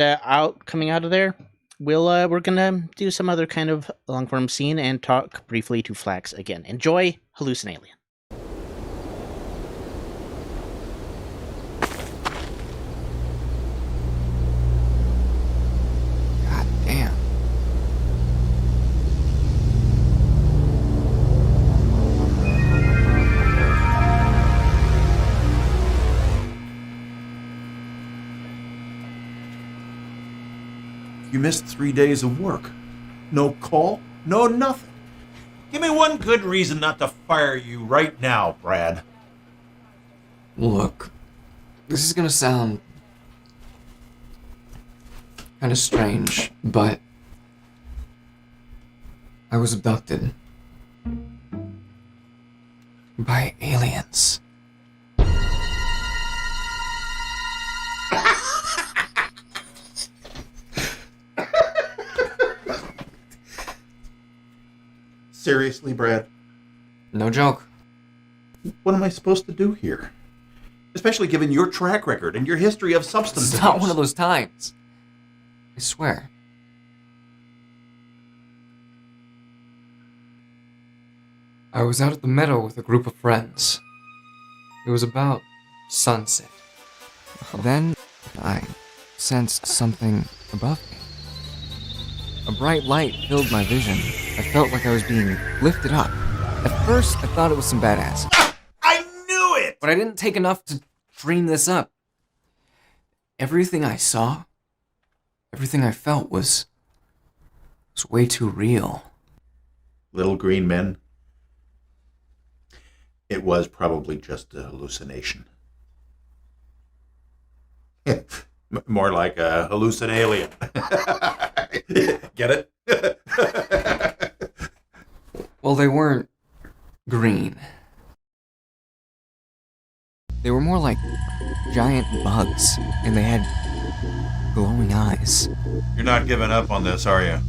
coming out of there, we're gonna do some other kind of long form scene and talk briefly to Flax again. Enjoy Hallucinalien. God damn. You missed 3 days of work. No call, no nothing. Give me one good reason not to fire you right now, Brad. Look, this is gonna sound kind of strange, but I was abducted by aliens. Seriously, Brad? No joke. What am I supposed to do here? Especially given your track record and your history of substance It's not abuse. one of those times. I swear. I was out at the meadow with a group of friends. It was about sunset. Then I sensed something above me. A bright light filled my vision. I felt like I was being lifted up. At first, I thought it was some badass. I knew it! But I didn't take enough to dream this up. Everything I saw, everything I felt was way too real. Little green men. It was probably just a hallucination. More like a hallucinalien. Get it? Well, they weren't green. They were more like giant bugs, and they had glowing eyes. You're not giving up on this, are you?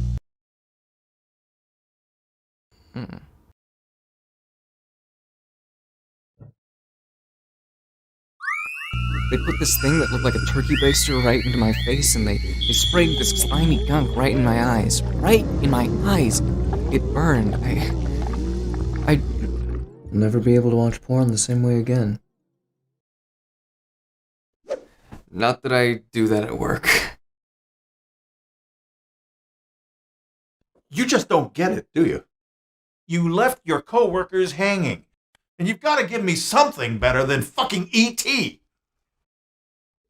They put this thing that looked like a turkey baster right into my face, and they sprayed this slimy gunk right in my eyes. Right in my eyes. It burned. I'd never be able to watch porn the same way again. Not that I do that at work. You just don't get it, do you? You left your coworkers hanging. And you've got to give me something better than fucking E.T.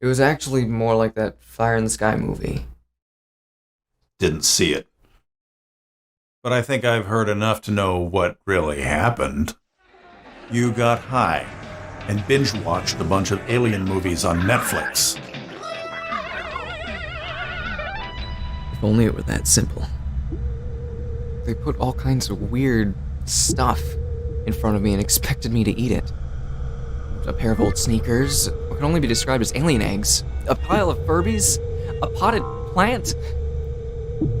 It was actually more like that Fire in the Sky movie. Didn't see it. But I think I've heard enough to know what really happened. You got high and binge-watched a bunch of alien movies on Netflix. If only it were that simple. They put all kinds of weird stuff in front of me and expected me to eat it. A pair of old sneakers, what can only be described as alien eggs, a pile of Furbies, a potted plant,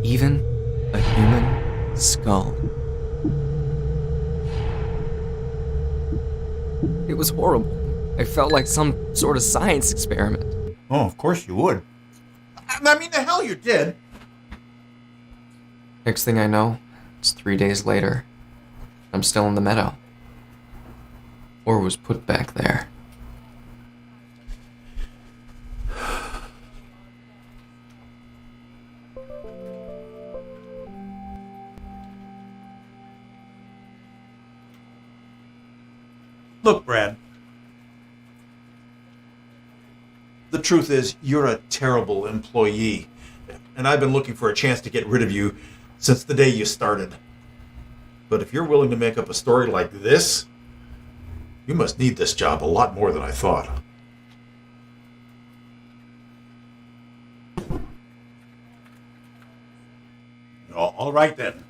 even a human skull. It was horrible. I felt like some sort of science experiment. Oh, of course you would. I mean, the hell you did. Next thing I know, it's 3 days later. I'm still in the meadow. Or was put back there. Look, Brad. The truth is, you're a terrible employee. And I've been looking for a chance to get rid of you since the day you started. But if you're willing to make up a story like this, you must need this job a lot more than I thought. All right, then.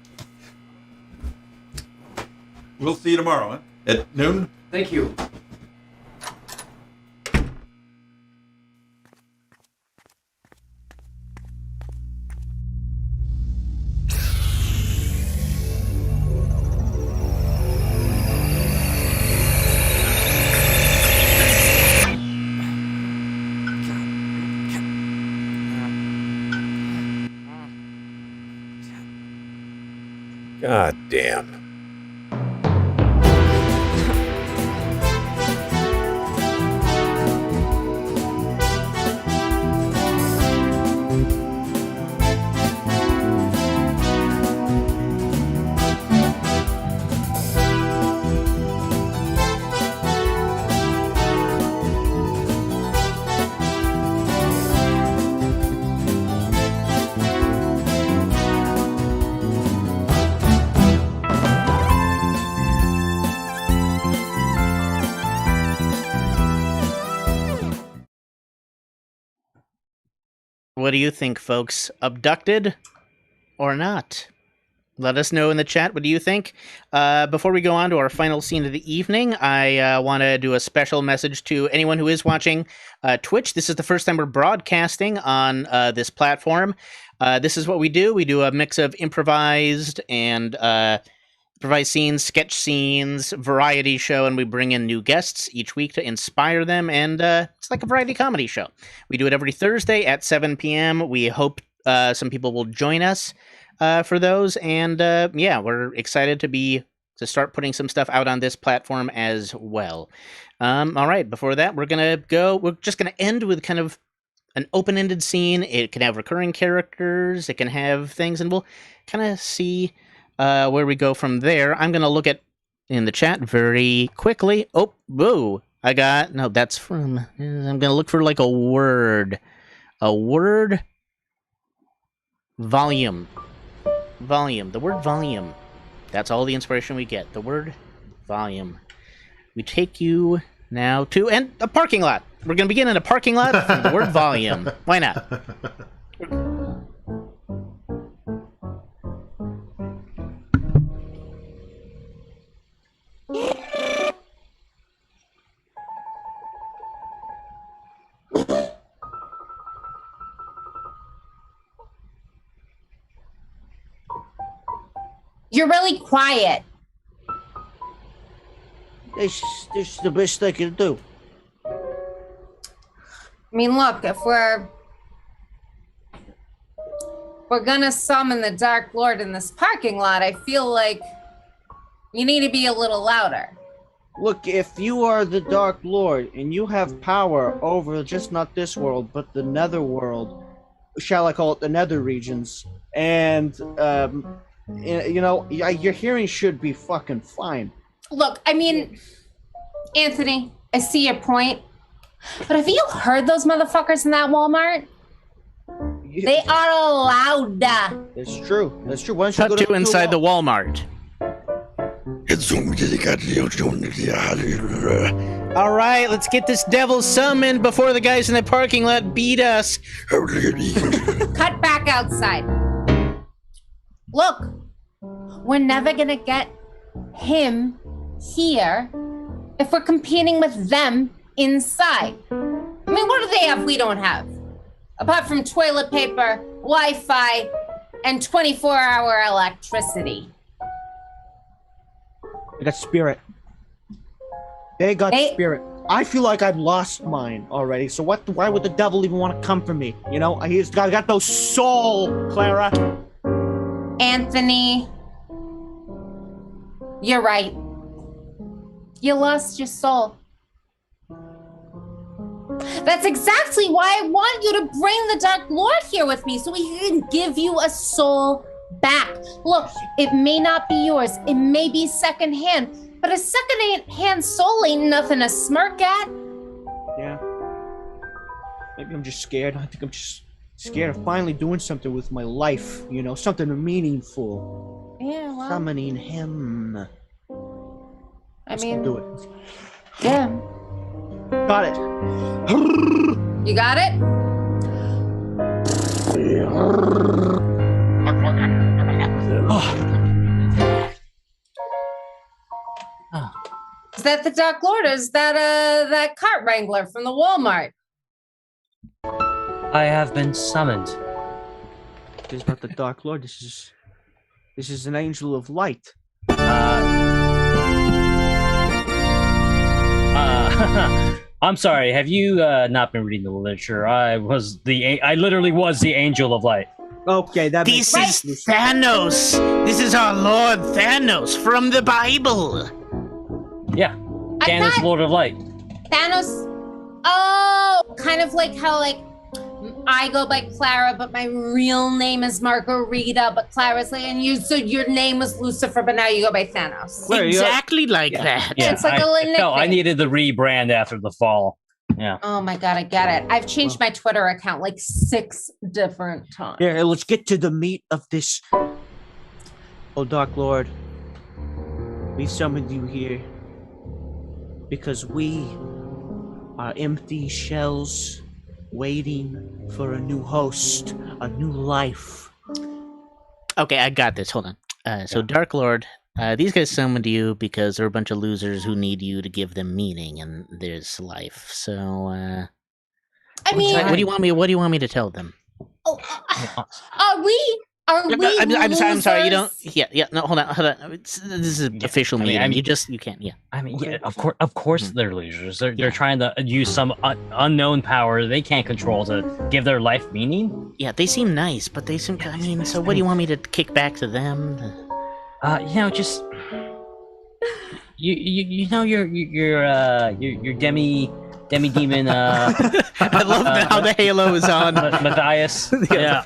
We'll see you tomorrow, huh? At noon? Thank you. God damn. What do you think, folks? Abducted or not? Let us know in the chat. What do you think? Before we go on to our final scene of the evening, I want to do a special message to anyone who is watching Twitch. This is the first time we're broadcasting on this platform. This is what we do. We do a mix of improvised and improvised scenes, sketch scenes, variety show, and we bring in new guests each week to inspire them, and it's like a variety comedy show. We do it every Thursday at 7 p.m. We hope some people will join us for those, and yeah, we're excited to start putting some stuff out on this platform as well. All right, before that, we're just gonna end with kind of an open-ended scene. It can have recurring characters, it can have things, and we'll kind of see where we go from there. I'm going to look at in the chat very quickly. Oh, boo. That's from, I'm going to look for like a word. A word. Volume. Volume. The word volume. That's all the inspiration we get. The word volume. We take you now to a parking lot. We're going to begin in a parking lot from the word volume. Why not? You're really quiet. It's the best I can do. I mean, look, if we're gonna summon the Dark Lord in this parking lot, I feel like you need to be a little louder. Look, if you are the Dark Lord and you have power over just not this world, but the nether world, shall I call it the nether regions, and, you know, your hearing should be fucking fine. Look, I mean, Anthony, I see your point. But have you heard those motherfuckers in that Walmart? They are loud. That's true. That's true. Why don't you Cut go to inside the Walmart. All right, let's get this devil summoned before the guys in the parking lot beat us. Cut back outside. Look, we're never gonna get him here if we're competing with them inside. I mean, what do they have we don't have? Apart from toilet paper, Wi-Fi, and 24-hour electricity. They got spirit. They got spirit. I feel like I've lost mine already. So why would the devil even want to come for me? You know, I got no soul, Clara. Anthony, you're right. You lost your soul. That's exactly why I want you to bring the Dark Lord here with me so he can give you a soul back. Look, it may not be yours. It may be secondhand, but a secondhand soul ain't nothing to smirk at. Yeah. Maybe I'm just scared. I think I'm just scared of finally doing something with my life, you know, something meaningful. Yeah, well. Summoning him. Let's do it. Yeah. Got it. You got it? Is that the Dark Lord? Or is that that cart wrangler from the Walmart? I have been summoned. This is not the Dark Lord. This is an angel of light. I'm sorry. Have you not been reading the literature? I literally was the angel of light. Okay, that This is Thanos. This is our Lord Thanos from the Bible. Yeah, Thanos, Lord of Light. Thanos. Oh, kind of like how I go by Clara, but my real name is Margarita, but Clara's like, so your name was Lucifer, but now you go by Thanos. Exactly like that. Yeah, it's like a little nickname. I needed the rebrand after the fall. Yeah. Oh my God, I get it. I've changed my Twitter account like 6 different times. Here, let's get to the meat of this. Oh, Dark Lord, we summoned you here because we are empty shells waiting for a new host, a new life. Okay, I got this. Hold on. So, Dark Lord, these guys summoned you because they're a bunch of losers who need you to give them meaning in this life. So, I mean, what do you want me to tell them? Are we I'm sorry. You don't. losers? Yeah. No, hold on. This is an official meeting. You can't. Yeah. I mean, yeah, of course, they're losers. They're trying to use some unknown power they can't control to give their life meaning. Yeah, they seem nice, but they seem. I mean, so what do you want me to kick back to them? Just you know your demi demon. I love how the halo is on. Matthias. Yeah.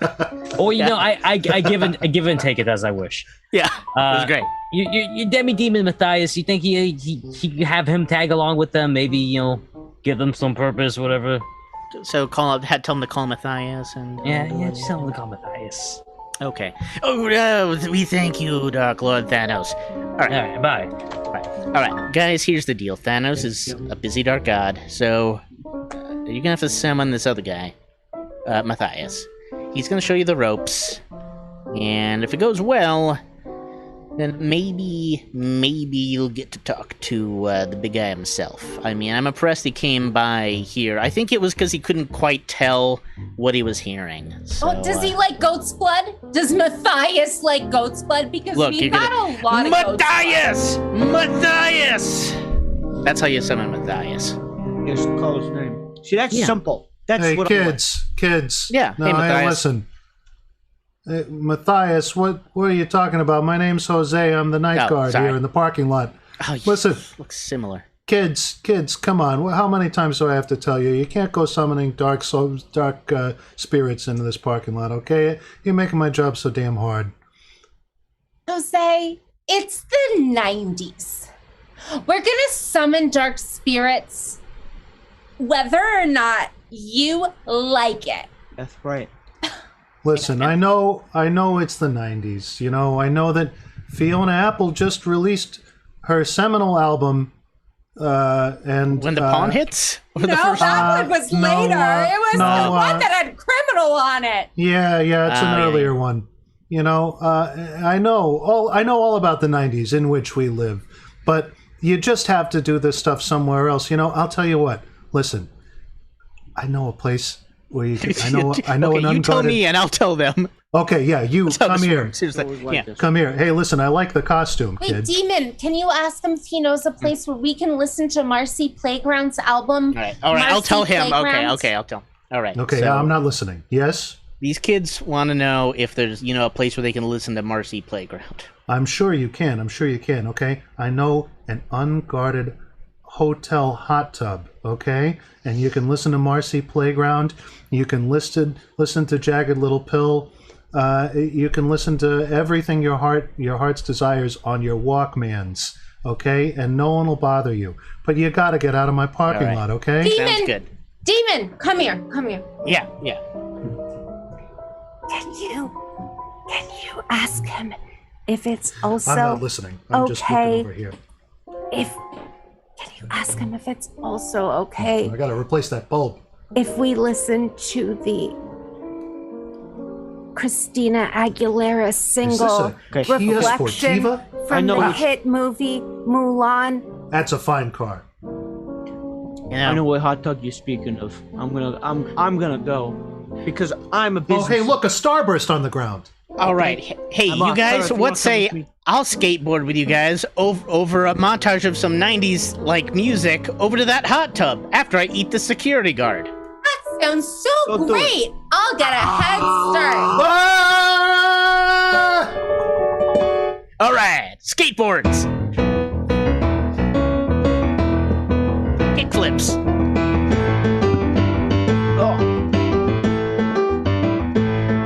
Or I give and take it as I wish. Yeah, it was great. Your demi demon Matthias. You think he have him tag along with them? Maybe give them some purpose, whatever. So tell him to call Matthias and. Yeah. Just tell him to call Matthias. Okay. We thank you, Dark Lord Thanos. All right. Bye. All right, guys. Here's the deal. Thanos is a busy dark god, so you're gonna have to summon this other guy, Matthias. He's gonna show you the ropes, and if it goes well, then maybe you'll get to talk to the big guy himself. I mean, I'm impressed he came by here. I think it was because he couldn't quite tell what he was hearing. So, Does he like goat's blood? Does Matthias like goat's blood? Because we've got a lot of Matthias! Matthias! That's how you summon Matthias. Just call his name. See, that's simple. That's hey, what kids. Yeah. No, hey, Matthias. listen. Matthias, what are you talking about? My name's Jose. I'm the night guard here in the parking lot. Oh, listen. Looks similar. Kids, come on. How many times do I have to tell you? You can't go summoning dark spirits into this parking lot, okay? You're making my job so damn hard. Jose, it's the 90s. We're gonna summon dark spirits, whether or not you like it. That's right. Listen, I know it's the 90s. You know, I know that Fiona Apple just released her seminal album, and When the Pawn hits? Or the No, first that one was no, later. It was no, the one that had criminal on it. Yeah, it's an Oh, yeah, earlier one. You know, I know all about the 90s in which we live, but you just have to do this stuff somewhere else. You know, I'll tell you what. Listen, I know a place where you can. I know Okay, an unguarded. you tell me and I'll tell them. Okay, yeah, you That's how come this here. works. Here's the- yeah. Come here. Hey, listen, I like the costume, Wait, kid. Demon, can you ask him if he knows a place where we can listen to Marcy Playground's album? All right, I'll Marcy tell him. Playground? Okay, I'll tell him. All right. Okay, so I'm not listening. Yes? these kids want to know if there's, a place where they can listen to Marcy Playground. I'm sure you can. Okay? I know an unguarded hotel hot tub, okay? And you can listen to Marcy Playground. You can listen to Jagged Little Pill. You can listen to everything your heart's desires on your Walkmans, okay? And no one will bother you. But you got to get out of my parking lot, okay? Demon, Sounds good. Demon, come here. Yeah. Can you ask him if it's also I'm not listening. I'm just looking over here. Can you ask him if it's also okay I got to replace that bulb. if we listen to the Christina Aguilera single Is this a Kia Reflection Sportiva? from the hit movie Mulan? That's a fine car. I know what hot tub you're speaking of. I'm gonna go because I'm a business. Oh, hey, look, a starburst on the ground. All right. Hey, I'm you off. guys, Sorry, if you what want to come with say me. I'll skateboard with you guys over a montage of some 90s like music over to that hot tub after I eat the security guard. That sounds so Go do it. great. I'll get a head start. All right, skateboards. Kickflips. Oh,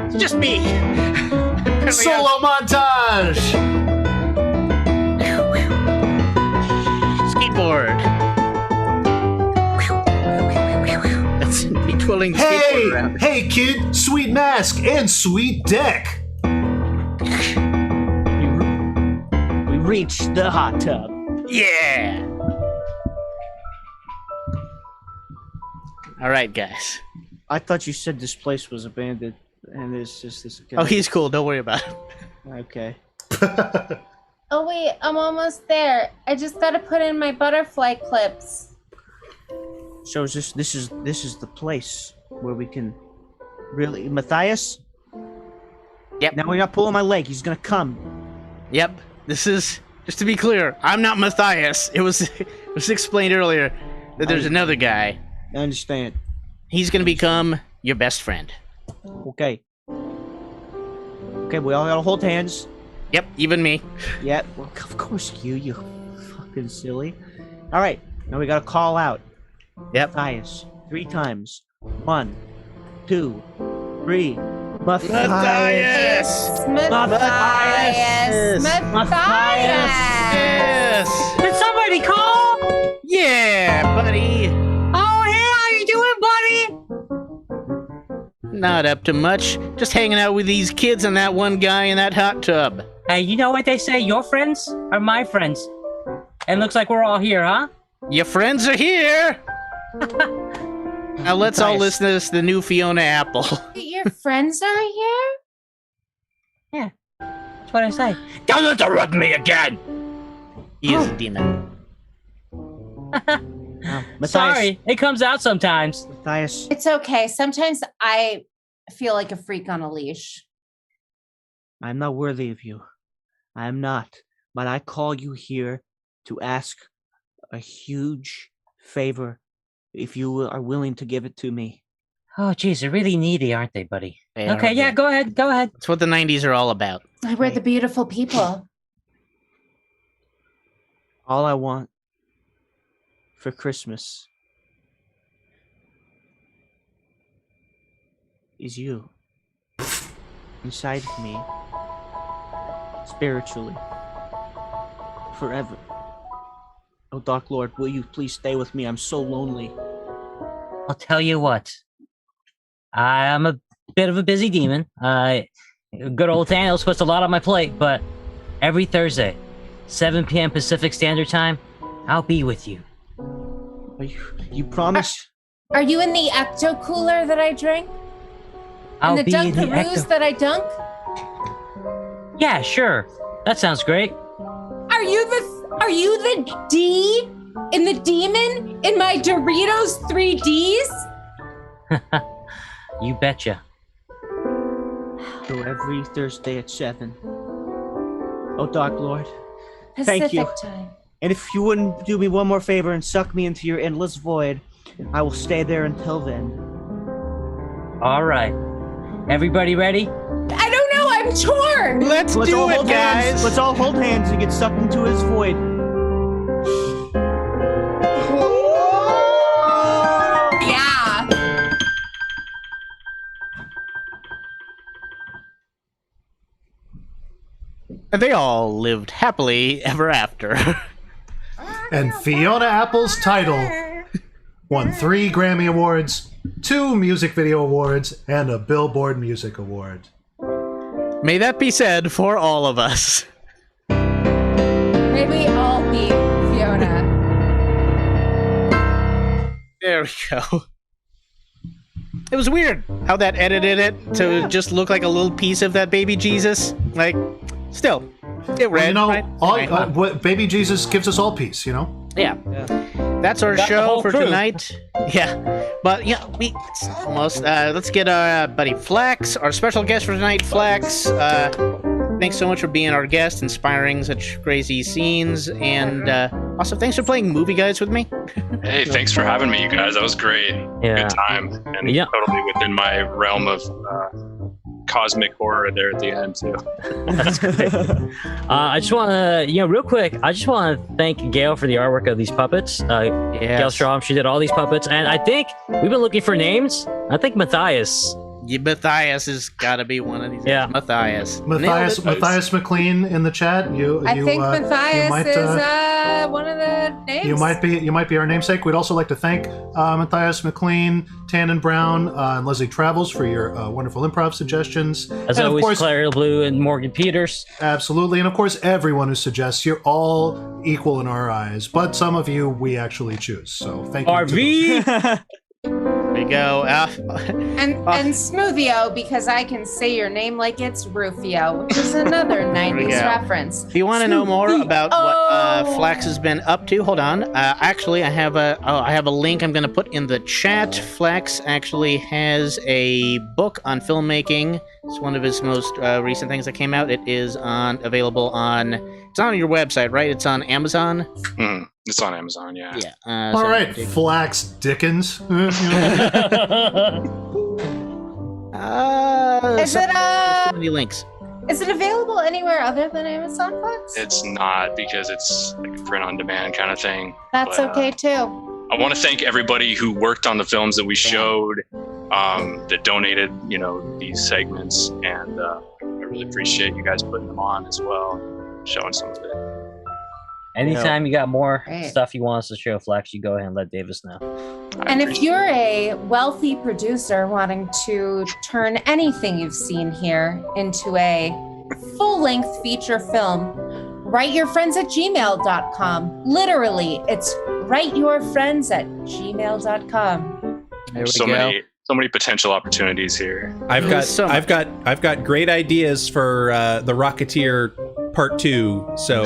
It's just me. Solo montage! Skateboard. That's me twirling the Hey, skateboard around. hey, kid, sweet mask and sweet deck. we reached the hot tub. Yeah. All right, guys. I thought you said this place was abandoned, and it's just this. Oh, he's cool. Don't worry about it. Okay. Oh wait, I'm almost there. I just gotta put in my butterfly clips. So is this is the place where we can really Matthias? Yep. Now we're not pulling my leg. He's gonna come. Yep. This is just to be clear. I'm not Matthias. It was explained earlier that there's another guy. I understand. He's gonna become your best friend. Okay. Okay, we all gotta hold hands. Yep. Even me. Yeah, well, of course you fucking silly. All right, now we gotta call out. Yep. Matthias, 3 times. 1, 2, 3. Matthias! Yes! Did somebody call? Yeah, buddy. Oh, hey, how you doing, buddy? Not up to much. Just hanging out with these kids and that one guy in that hot tub. Hey, you know what they say? Your friends are my friends. And looks like we're all here, huh? Your friends are here. Now let's all listen to this, the new Fiona Apple. Your friends are here? Yeah. That's what I say. Don't interrupt me again. He is a demon. Matthias. Sorry, it comes out sometimes. Matthias. It's okay. Sometimes I feel like a freak on a leash. I'm not worthy of you. I am not. But I call you here to ask a huge favor if you are willing to give it to me. Oh, geez, they're really needy, aren't they, buddy? They are, Okay, yeah, buddy. go ahead. That's what the 90s are all about. We're the beautiful people. All I want for Christmas is you inside of me, spiritually, forever. Oh, Dark Lord, will you please stay with me? I'm so lonely. I'll tell you what. I am a bit of a busy demon. Good old Thanos puts a lot on my plate, but every Thursday, 7 p.m. Pacific Standard Time, I'll be with you. You promise? Are you in the ecto cooler that I drink? I'll And the be in the Dunkaroos that I dunk? Yeah, sure. That sounds great. Are you the D in the demon in my Doritos 3Ds? You betcha. So every Thursday at 7. Oh, Dark Lord. Thank you. Pacific time. And if you wouldn't do me one more favor and suck me into your endless void, I will stay there until then. All right. Everybody ready? I don't know, I'm torn! Let's do all it, hold guys. Hands. Let's all hold hands and get sucked into his void. Yeah. And they all lived happily ever after. And Fiona Apple's title won 3 Grammy Awards, 2 Music Video Awards, and a Billboard Music Award. May that be said for all of us. May we all be Fiona. There we go. It was weird how that edited it to just look like a little piece of that baby Jesus. Like, still, it read. Right? What Baby Jesus gives us all peace, you know? Yeah. That's our Got the show whole for crew. tonight. Yeah. But, yeah, it's almost. Let's get our buddy Flax, our special guest for tonight, Flax. Thanks so much for being our guest, inspiring such crazy scenes, and also thanks for playing Movie Guys with me. Hey, thanks for having me, you guys. That was great. Yeah. Good time. And totally within my realm of cosmic horror there at the end, too. That's great. I just want to, real quick, I just want to thank Gail for the artwork of these puppets. Gail Strom, she did all these puppets, and I think we've been looking for names. I think Matthias. Yeah, Matthias has got to be one of these. Yeah. Matthias Matthias McLean in the chat. I think Matthias is one of the names. You might be our namesake. We'd also like to thank Matthias McLean, Tannen Brown, and Leslie Travels for your wonderful improv suggestions. As and always, of course, Claire Blue and Morgan Peters. Absolutely, and of course, everyone who suggests. You're all equal in our eyes, but some of you we actually choose. So thank you. RV. There you go. And Smoothio, because I can say your name like it's Rufio, which is another 90s reference. If you want to know more about what Flax has been up to, hold on. Actually, I have a link I'm going to put in the chat. Flax actually has a book on filmmaking. It's one of his most recent things that came out. It is available on. It's on your website, right? It's on Amazon. It's on Amazon, yeah. Yeah. All right, Flax Dickens. Is it so many links. Is it available anywhere other than Amazon, Flax? It's not, because it's like a print on demand kind of thing. That's But, okay too. I want to thank everybody who worked on the films that we showed, that donated, these segments, and I really appreciate you guys putting them on as well, showing some of it. Anytime you got more stuff you want us to show, Flax, you go ahead and let Davis know. And if you're a wealthy producer wanting to turn anything you've seen here into a full-length feature film, writeyourfriends@gmail.com. Literally, it's writeyourfriends@gmail.com. There we So go. many potential opportunities here. I've got great ideas for the Rocketeer Part 2. So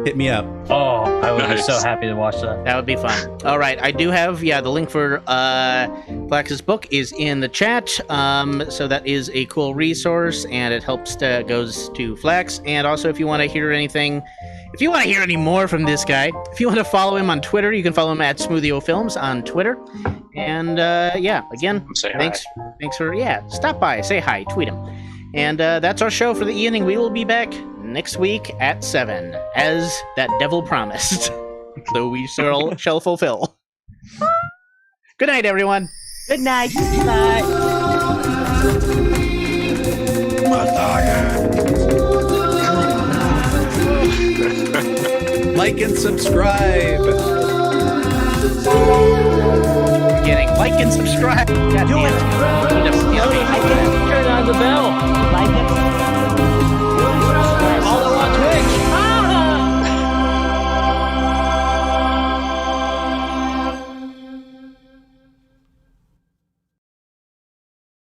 hit me up. Oh, I would be so happy to watch that. That would be fun. All right, I do have the link for Flax's book is in the chat. So that is a cool resource, and it goes to Flax. And also, if you want to hear anything, if you want to hear any more from this guy, if you want to follow him on Twitter, you can follow him at Smoothio Films on Twitter. And again, thanks for stop by, say hi, tweet him. And that's our show for the evening. We will be back next week at 7, as that devil promised. Though we shall fulfill. Good night, everyone. Good night. Good night. like and subscribe. Getting like and subscribe. God damn it.